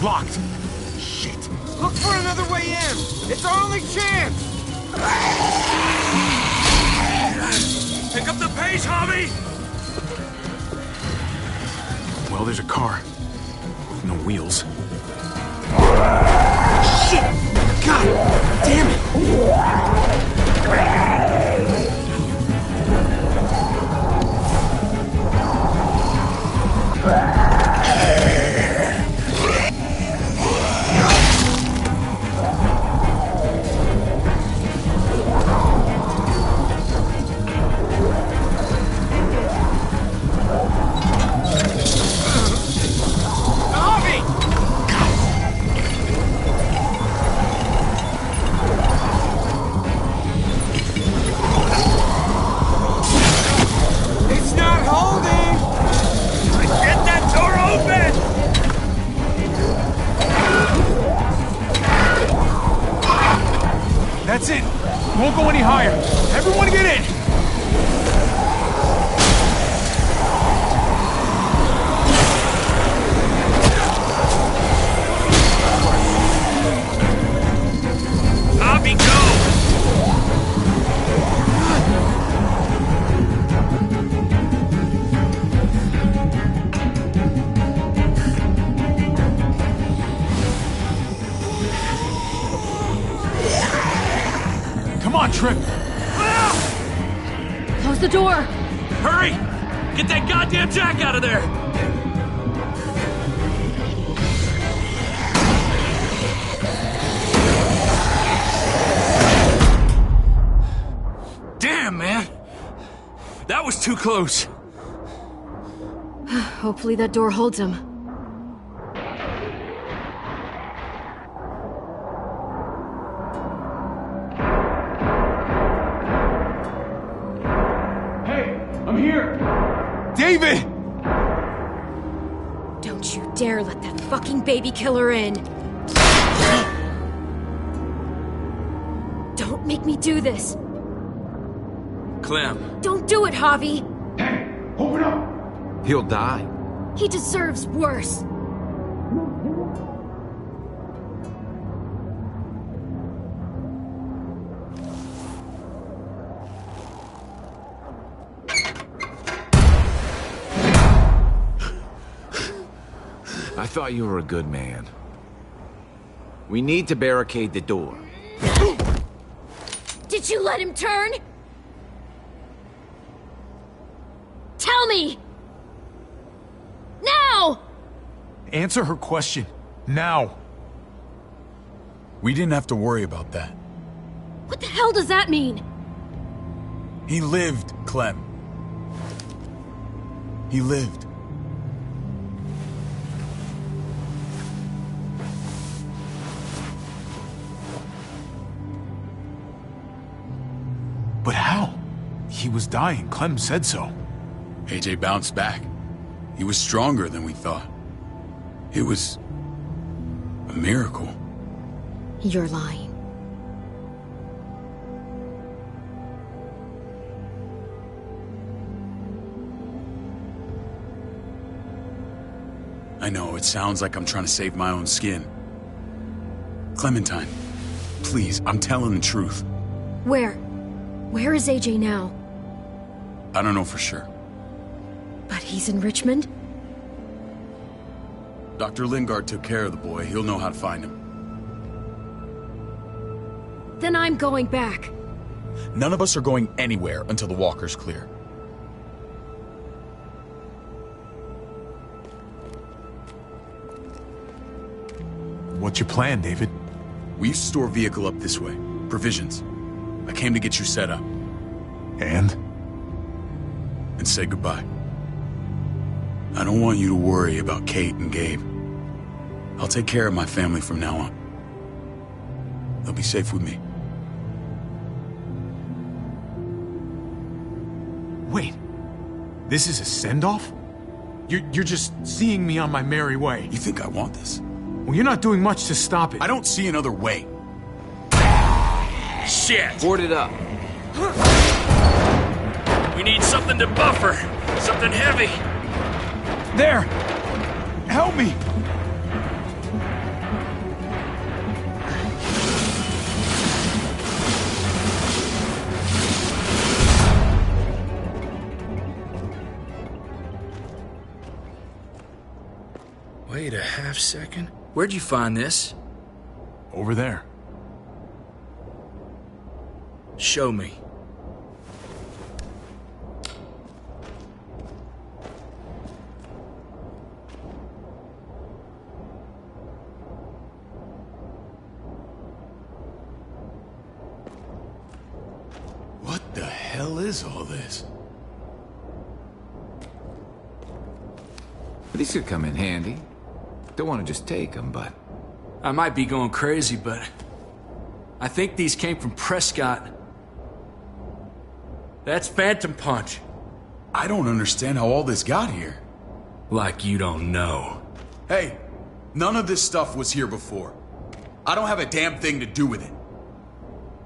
Locked. Shit.
Look for another way in! It's our only chance!
Pick up the pace, Javi!
Well, there's a car. With no wheels.
Shit! God damn it!
door!
Hurry! Get that goddamn jack out of there! Damn, man! That was too close.
Hopefully that door holds him.
Hey, I'm here! David!
Don't you dare let that fucking baby killer in! Don't make me do this!
Clem.
Don't do it, Javi!
Hey, open up!
He'll die.
He deserves worse.
I thought you were a good man. We need to barricade the door.
Did you let him turn? Tell me! Now!
Answer her question. Now.
We didn't have to worry about that.
What the hell does that mean?
He lived, Clem. He lived.
But how? He was dying. Clem said so.
AJ bounced back. He was stronger than we thought. It was a miracle.
You're lying.
I know, it sounds like I'm trying to save my own skin. Clementine, please, I'm telling the truth.
Where? Where is AJ now?
I don't know for sure.
But he's in Richmond?
Dr. Lingard took care of the boy. He'll know how to find him.
Then I'm going back.
None of us are going anywhere until the walker's clear.
What's your plan, David?
We store vehicle up this way. Provisions. I came to get you set up.
And
say goodbye. I don't want you to worry about Kate and Gabe. I'll take care of my family from now on. They'll be safe with me.
Wait, this is a send-off? You're just seeing me on my merry way.
You think I want this?
Well, you're not doing much to stop it.
I don't see another way.
Shit!
Board it up.
We need something to buffer. Something heavy.
There! Help me!
Wait a half second. Where'd you find this?
Over there.
Show me.
What the hell is all this?
These could come in handy. Don't want to just take them, but...
I might be going crazy, but... I think these came from Prescott. That's Phantom Punch.
I don't understand how all this got here.
Like you don't know.
Hey, none of this stuff was here before. I don't have a damn thing to do with it.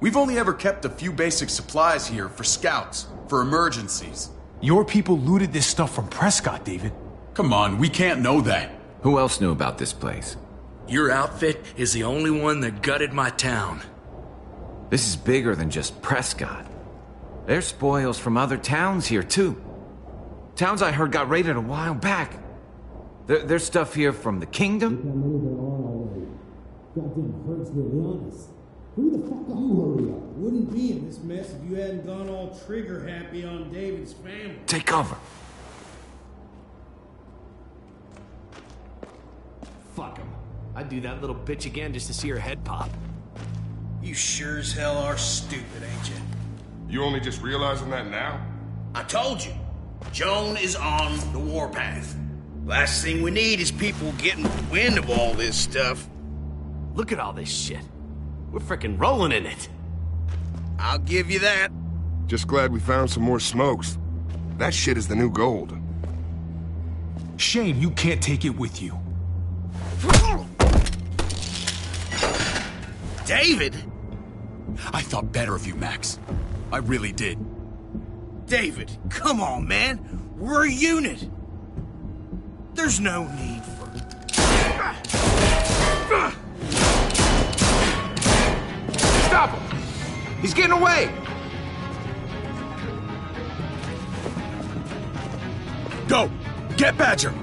We've only ever kept a few basic supplies here for scouts, for emergencies.
Your people looted this stuff from Prescott, David.
Come on, we can't know that.
Who else knew about this place?
Your outfit is the only one that gutted my town.
This is bigger than just Prescott. There's spoils from other towns here, too. Towns I heard got raided a while back. There's stuff here from the Kingdom.
Goddamn hurts, to be honest.
Wouldn't be in this mess if you hadn't gone all trigger happy on David's family.
Take cover.
Fuck him. I'd do that little bitch again just to see her head pop.
You sure as hell are stupid, ain't you?
You only just realizing that now?
I told you. Joan is on the warpath. Last thing we need is people getting wind of all this stuff.
Look at all this shit. We're frickin' rolling in it.
I'll give you that.
Just glad we found some more smokes. That shit is the new gold.
Shame you can't take it with you.
David?
I thought better of you, Max. I really did.
David, come on, man. We're a unit. There's no need for...
Stop him! He's getting away!
Go! Get Badger!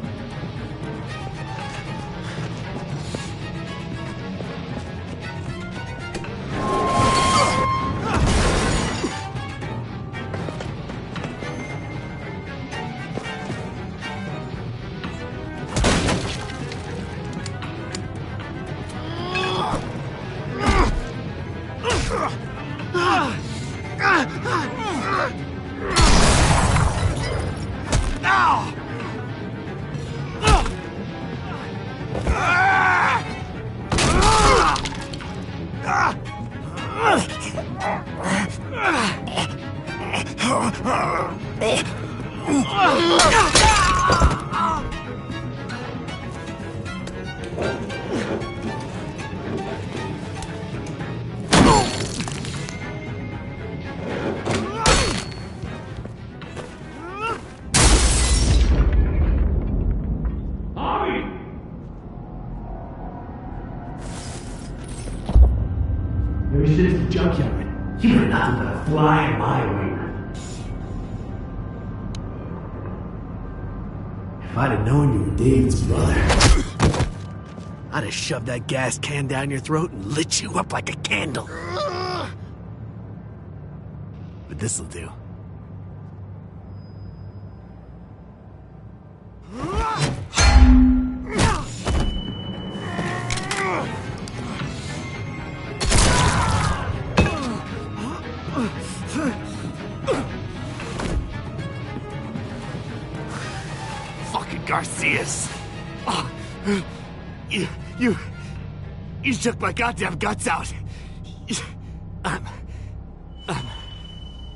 Ever since the junkyard, you were nothing but a fly in my ointment. If I'd have known you were David's brother, I'd have shoved that gas can down your throat and lit you up like a candle. But this'll do. Fucking Garcias. Oh, you shook my goddamn guts out.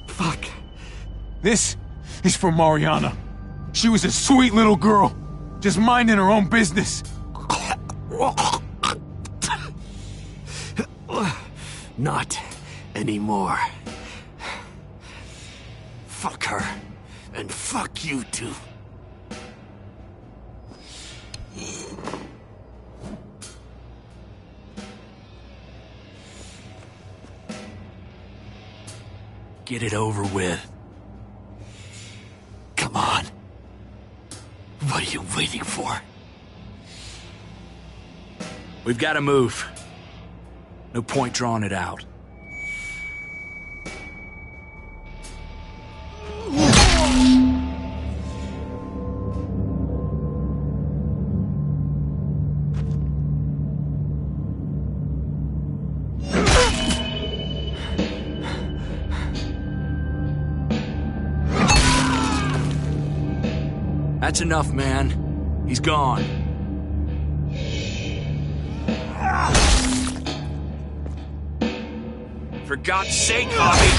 Fuck.
This is for Mariana. She was a sweet little girl, just minding her own business.
Not anymore. Fuck her, and fuck you too. Get it over with. Come on. What are you waiting for?
We've got to move. No point drawing it out. That's enough, man. He's gone. For God's sake, Bobby!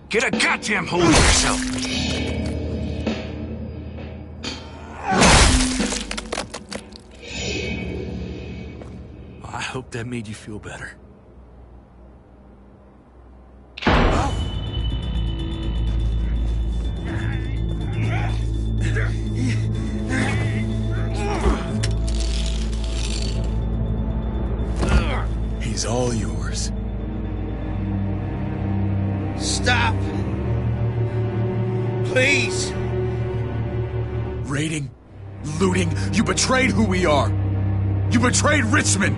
Get a goddamn hold of yourself! I hope that made you feel better.
He's all yours.
Stop! Please!
Raiding, looting, you betrayed who we are. You betrayed Richmond.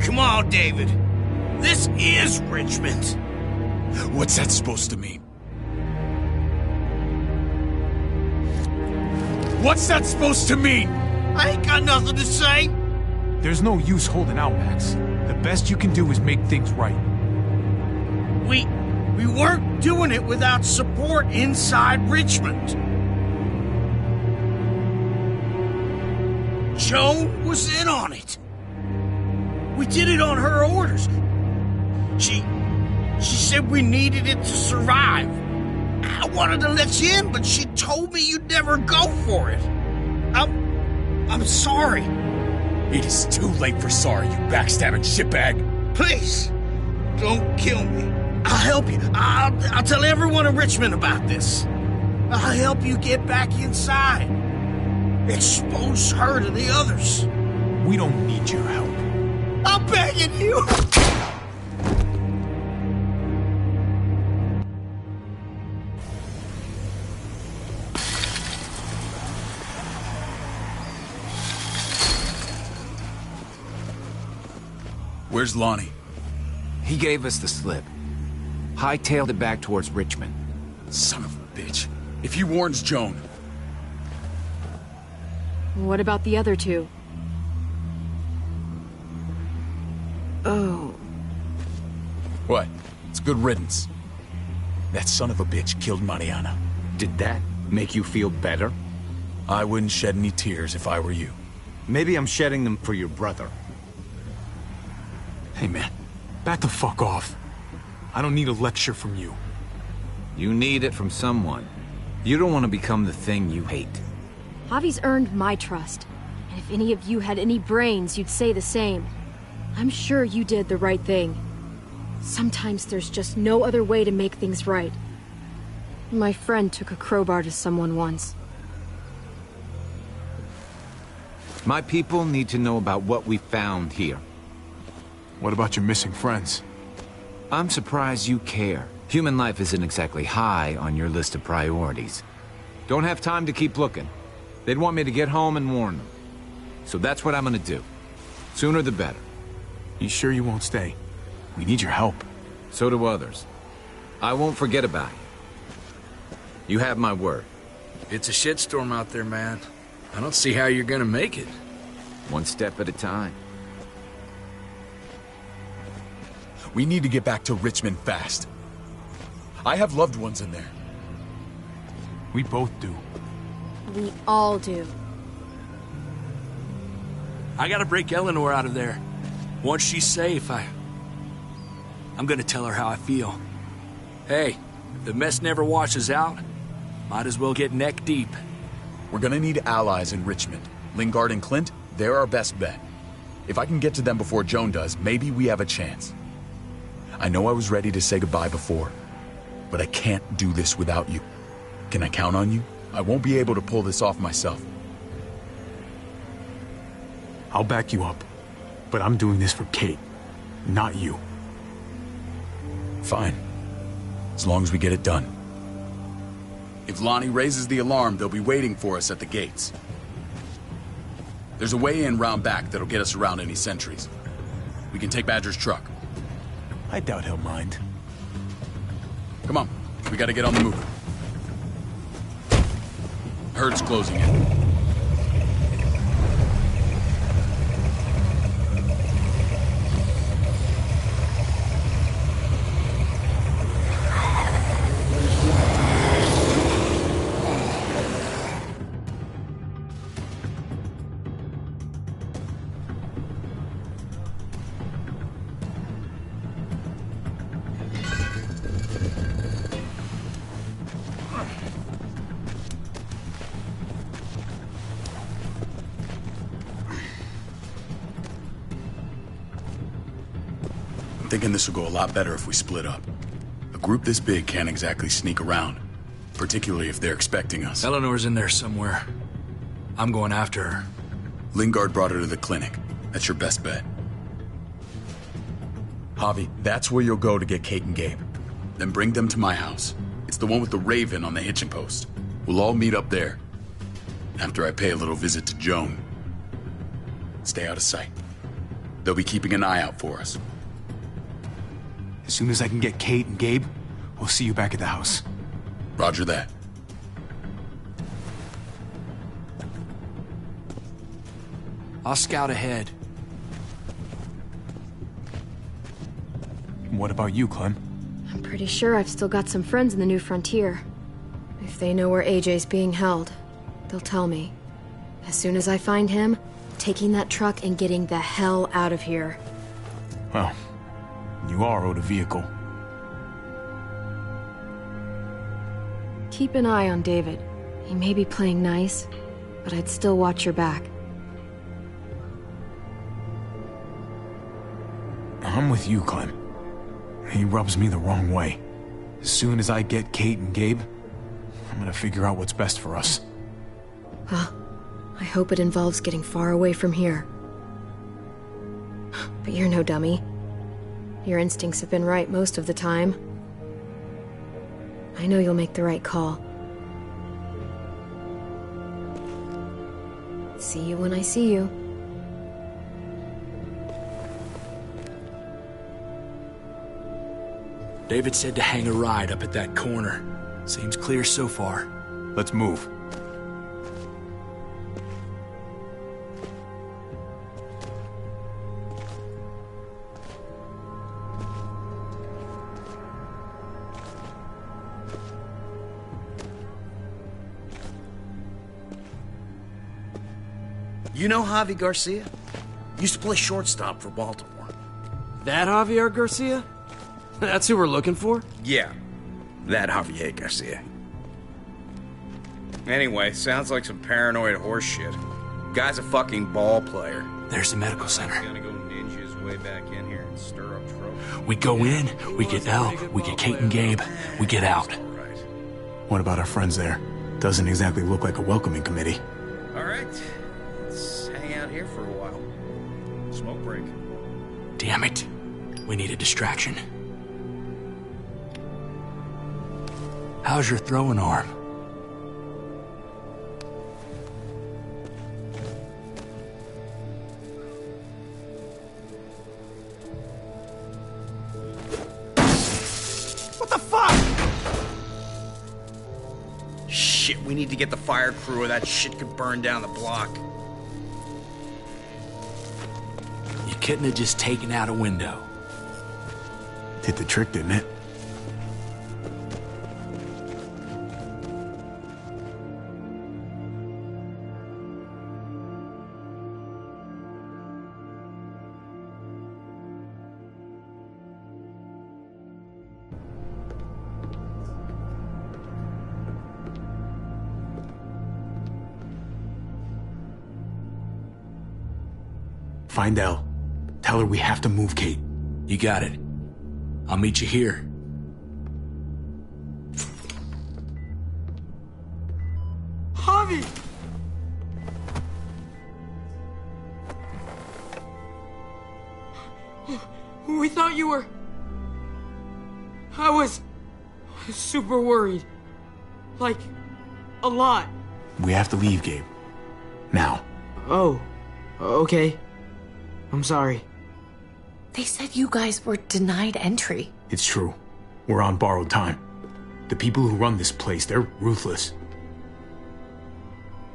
Come on, David. This is Richmond.
What's that supposed to mean? What's that supposed to mean?
I ain't got nothing to say.
There's no use holding out, Max. The best you can do is make things right.
We weren't doing it without support inside Richmond. Joan was in on it. We did it on her orders. She said we needed it to survive. I wanted to let you in, but she told me you'd never go for it. I'm sorry.
It is too late for sorry, you backstabbing shitbag.
Please, don't kill me. I'll help you. I'll tell everyone in Richmond about this. I'll help you get back inside. Expose her to the others.
We don't need your help.
I'm begging you.
Where's Lonnie?
He gave us the slip. Hightailed it back towards Richmond.
Son of a bitch. If he warns Joan...
What about the other two? Oh.
What? It's good riddance. That son of a bitch killed Mariana.
Did that make you feel better?
I wouldn't shed any tears if I were you.
Maybe I'm shedding them for your brother. Hey man, back the fuck off. I don't need a lecture from you.
You need it from someone. You don't want to become the thing you hate.
Javi's earned my trust. And if any of you had any brains, you'd say the same. I'm sure you did the right thing. Sometimes there's just no other way to make things right. My friend took a crowbar to someone once.
My people need to know about what we found here.
What about your missing friends?
I'm surprised you care. Human life isn't exactly high on your list of priorities. Don't have time to keep looking. They'd want me to get home and warn them. So that's what I'm gonna do. Sooner the better.
You sure you won't stay? We need your help.
So do others. I won't forget about you. You have my word.
It's a shitstorm out there, man. I don't see how you're gonna make it.
One step at a time.
We need to get back to Richmond fast. I have loved ones in there.
We both do.
We all do.
I gotta break Eleanor out of there. Once she's safe, I'm gonna tell her how I feel. Hey, the mess never washes out. Might as well get neck deep.
We're gonna need allies in Richmond. Lingard and Clint, they're our best bet. If I can get to them before Joan does, maybe we have a chance. I know I was ready to say goodbye before, but I can't do this without you. Can I count on you? I won't be able to pull this off myself.
I'll back you up, but I'm doing this for Kate, not you.
Fine. As long as we get it done. If Lonnie raises the alarm, they'll be waiting for us at the gates. There's a way in round back that'll get us around any sentries. We can take Badger's truck.
I doubt he'll mind.
Come on, we gotta get on the move. Herd's closing in. Thinking this will go a lot better if we split up. A group this big can't exactly sneak around, particularly if they're expecting us.
Eleanor's in there somewhere. I'm going after her.
Lingard brought her to the clinic. That's your best bet. Javi, that's where you'll go to get Kate and Gabe. Then bring them to my house. It's the one with the Raven on the hitching post. We'll all meet up there. After I pay a little visit to Joan. Stay out of sight. They'll be keeping an eye out for us.
As soon as I can get Kate and Gabe, we'll see you back at the house.
Roger that.
I'll scout ahead.
What about you, Clem?
I'm pretty sure I've still got some friends in the New Frontier. If they know where AJ's being held, they'll tell me. As soon as I find him, taking that truck and getting the hell out of here.
Well, you are owed a vehicle.
Keep an eye on David. He may be playing nice, but I'd still watch your back.
I'm with you, Clem. He rubs me the wrong way. As soon as I get Kate and Gabe, I'm gonna figure out what's best for us.
Well, I hope it involves getting far away from here. But you're no dummy. Your instincts have been right most of the time. I know you'll make the right call. See you when I see you.
David said to hang a ride up at that corner. Seems clear so far.
Let's move.
You know Javi Garcia? Used to play shortstop for Baltimore.
That Javier Garcia? That's who we're looking for?
Yeah, that Javier Garcia. Anyway, sounds like some paranoid horse shit. Guy's a fucking ball player.
There's the medical center.
He's gonna go ninja his way back in here and stir up trouble.
We go in, we get Elle, we get Kate and Gabe, we get out.
What about our friends there? Doesn't exactly look like a welcoming committee.
All right, let's hang out here for a while. Smoke break.
Damn it. We need a distraction. How's your throwing arm?
What the fuck? Shit, we need to get the fire crew or that shit could burn down the block.
You couldn't have just taken out a window.
Did the trick, didn't it? Find Elle. Tell her we have to move Kate.
You got it. I'll meet you here.
Javi! We thought you were... I was super worried. Like, a lot.
We have to leave, Gabe. Now.
Oh, okay. I'm sorry.
They said you guys were denied entry.
It's true. We're on borrowed time. The people who run this place, they're ruthless.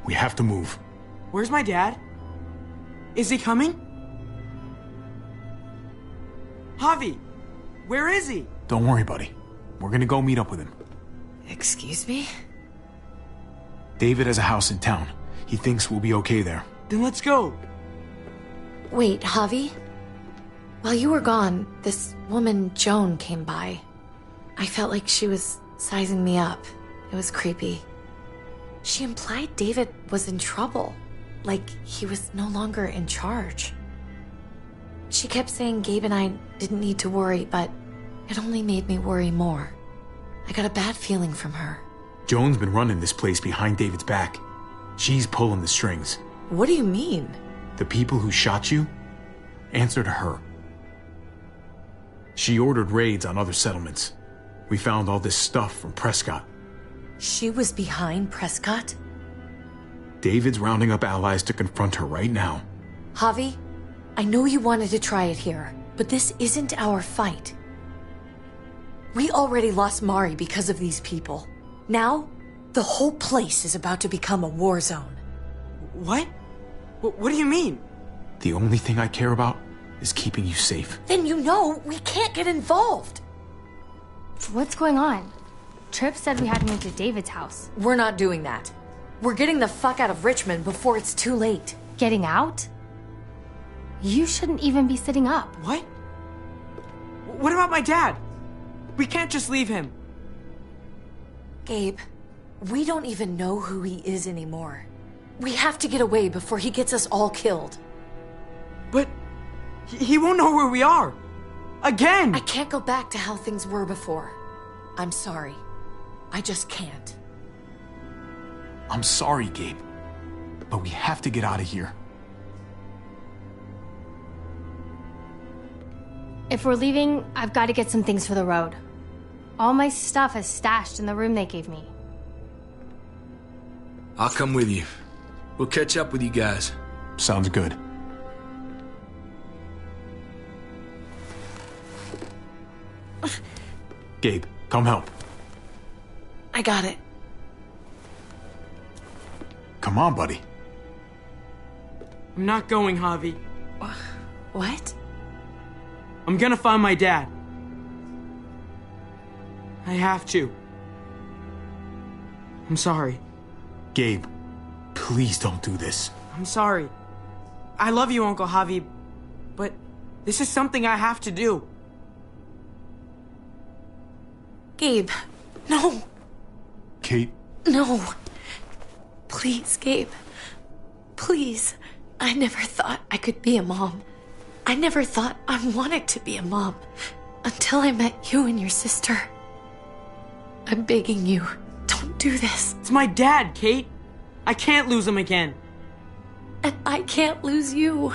We have to move.
Where's my dad? Is he coming? Javi, where is he?
Don't worry, buddy. We're gonna go meet up with him.
Excuse me?
David has a house in town. He thinks we'll be okay there.
Then let's go.
Wait, Javi? While you were gone, this woman, Joan, came by. I felt like she was sizing me up. It was creepy. She implied David was in trouble, like he was no longer in charge. She kept saying Gabe and I didn't need to worry, but it only made me worry more. I got a bad feeling from her.
Joan's been running this place behind David's back. She's pulling the strings.
What do you mean?
The people who shot you answer to her. She ordered raids on other settlements. We found all this stuff from Prescott.
She was behind Prescott?
David's rounding up allies to confront her right now.
Javi, I know you wanted to try it here, but this isn't our fight. We already lost Mari because of these people. Now, the whole place is about to become a war zone.
What? What do you mean?
The only thing I care about is keeping you safe.
Then you know we can't get involved.
What's going on? Tripp said we had to move to David's house.
We're not doing that. We're getting the fuck out of Richmond before it's too late.
Getting out? You shouldn't even be sitting up.
What? What about my dad? We can't just leave him.
Gabe, we don't even know who he is anymore. We have to get away before he gets us all killed.
But he won't know where we are. Again!
I can't go back to how things were before. I'm sorry. I just can't.
I'm sorry, Gabe, but we have to get out of here.
If we're leaving, I've got to get some things for the road. All my stuff is stashed in the room they gave me.
I'll come with you. We'll catch up with you guys.
Sounds good. Gabe, come help.
I got it.
Come on, buddy.
I'm not going, Javi.
What?
I'm gonna find my dad. I have to. I'm sorry.
Gabe, please don't do this.
I'm sorry. I love you, Uncle Javi, but this is something I have to do.
Gabe, no.
Kate?
No. Please, Gabe. Please. I never thought I could be a mom. I never thought I wanted to be a mom until I met you and your sister. I'm begging you, don't do this.
It's my dad, Kate. I can't lose him again.
And I can't lose you.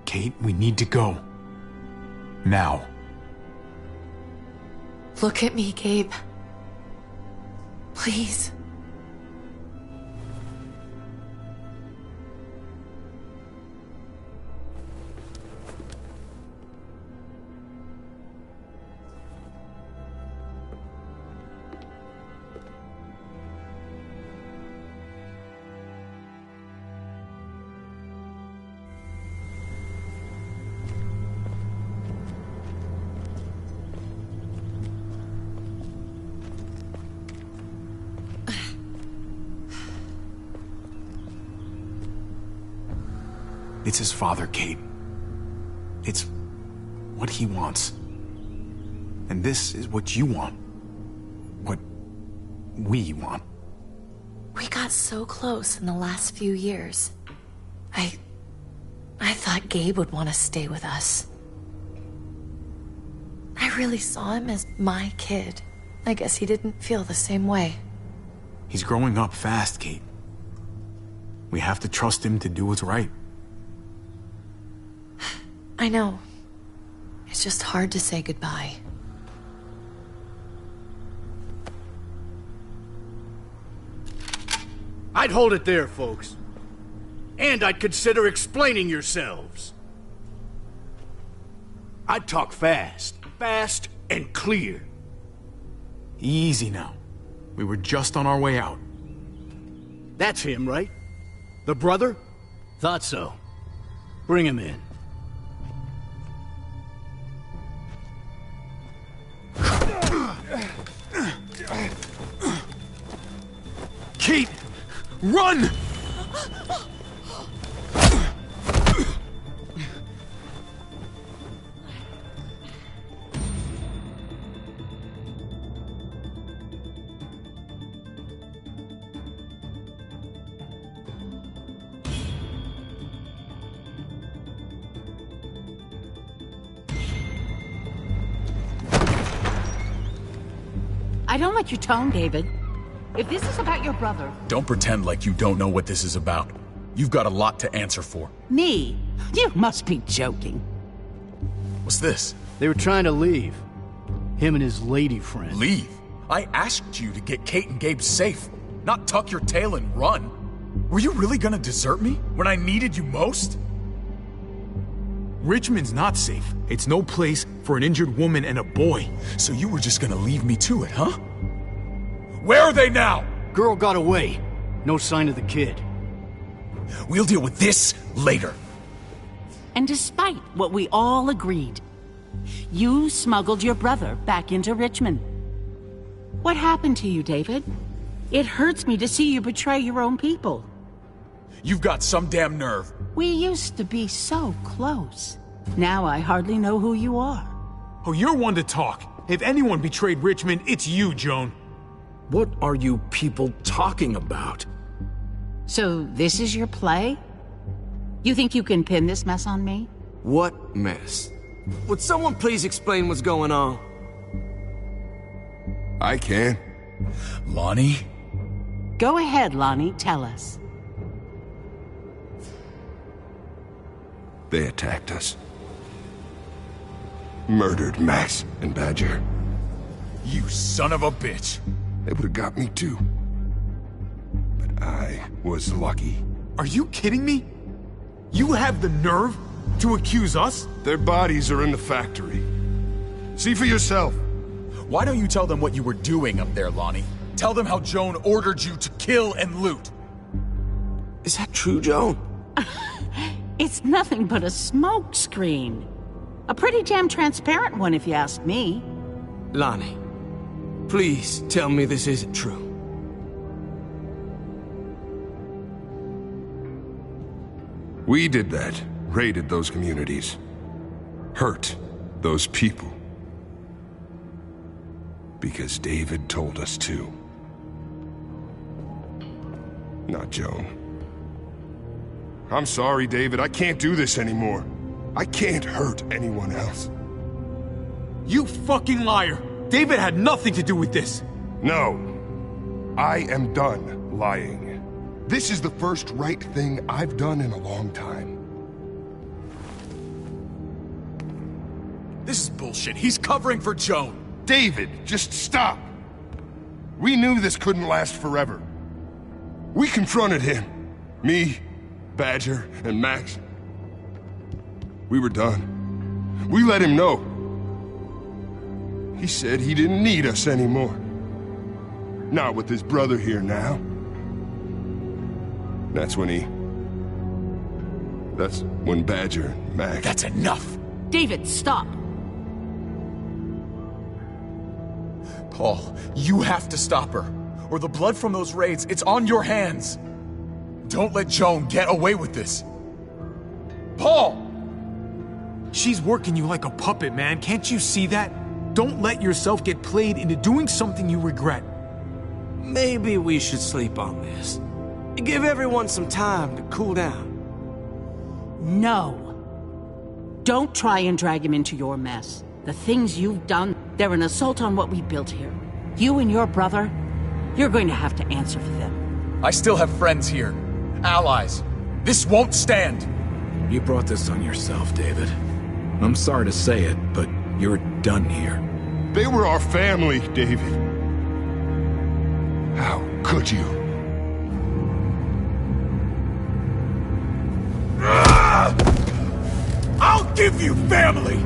Kate, we need to go. Now.
Look at me, Gabe. Please.
It's his father, Kate. It's what he wants. And this is what you want. What we want.
We got so close in the last few years. I thought Gabe would want to stay with us. I really saw him as my kid. I guess he didn't feel the same way.
He's growing up fast, Kate. We have to trust him to do what's right.
I know. It's just hard to say goodbye.
I'd hold it there, folks. And I'd consider explaining yourselves. I'd talk fast. Fast and clear.
Easy now. We were just on our way out.
That's him, right? The brother? Thought so. Bring him in.
Kate! Run!
I don't like your tone, David. If this is about your brother...
Don't pretend like you don't know what this is about. You've got a lot to answer for.
Me? You must be joking.
What's this?
They were trying to leave.
Him and his lady friend.
Leave? I asked you to get Kate and Gabe safe, not tuck your tail and run. Were you really gonna desert me when I needed you most?
Richmond's not safe. It's no place for an injured woman and a boy.
So you were just gonna leave me to it, huh? Where are they now?
Girl got away. No sign of the kid.
We'll deal with this later.
And despite what we all agreed, you smuggled your brother back into Richmond. What happened to you, David? It hurts me to see you betray your own people.
You've got some damn nerve.
We used to be so close. Now I hardly know who you are.
Oh, you're one to talk. If anyone betrayed Richmond, it's you, Joan.
What are you people talking about?
So this is your play? You think you can pin this mess on me?
What mess? Would someone please explain what's going on?
I can.
Lonnie?
Go ahead, Lonnie, tell us.
They attacked us. Murdered Max and Badger.
You son of a bitch.
They would have got me too. But I was lucky.
Are you kidding me? You have the nerve to accuse us?
Their bodies are in the factory. See for yourself.
Why don't you tell them what you were doing up there, Lonnie? Tell them how Joan ordered you to kill and loot.
Is that true, Joan?
It's nothing but a smoke screen. A pretty damn transparent one, if you ask me.
Lonnie, please tell me this isn't true.
We did that. Raided those communities. Hurt those people. Because David told us to. Not Joan. I'm sorry, David. I can't do this anymore. I can't hurt anyone else.
You fucking liar! David had nothing to do with this!
No. I am done lying. This is the first right thing I've done in a long time.
This is bullshit. He's covering for Joan.
David, just stop. We knew this couldn't last forever. We confronted him. Me, Badger, and Max. We were done. We let him know. He said he didn't need us anymore. Not with his brother here now. That's when Badger and Max...
That's enough!
David, stop!
Paul, you have to stop her. Or the blood from those raids, it's on your hands. Don't let Joan get away with this. Paul!
She's working you like a puppet, man. Can't you see that? Don't let yourself get played into doing something you regret.
Maybe we should sleep on this. Give everyone some time to cool down.
No. Don't try and drag him into your mess. The things you've done, they're an assault on what we built here. You and your brother, you're going to have to answer for them.
I still have friends here. Allies. This won't stand.
You brought this on yourself, David. I'm sorry to say it, but you're done here.
They were our family, David. How could you?
I'll give you family!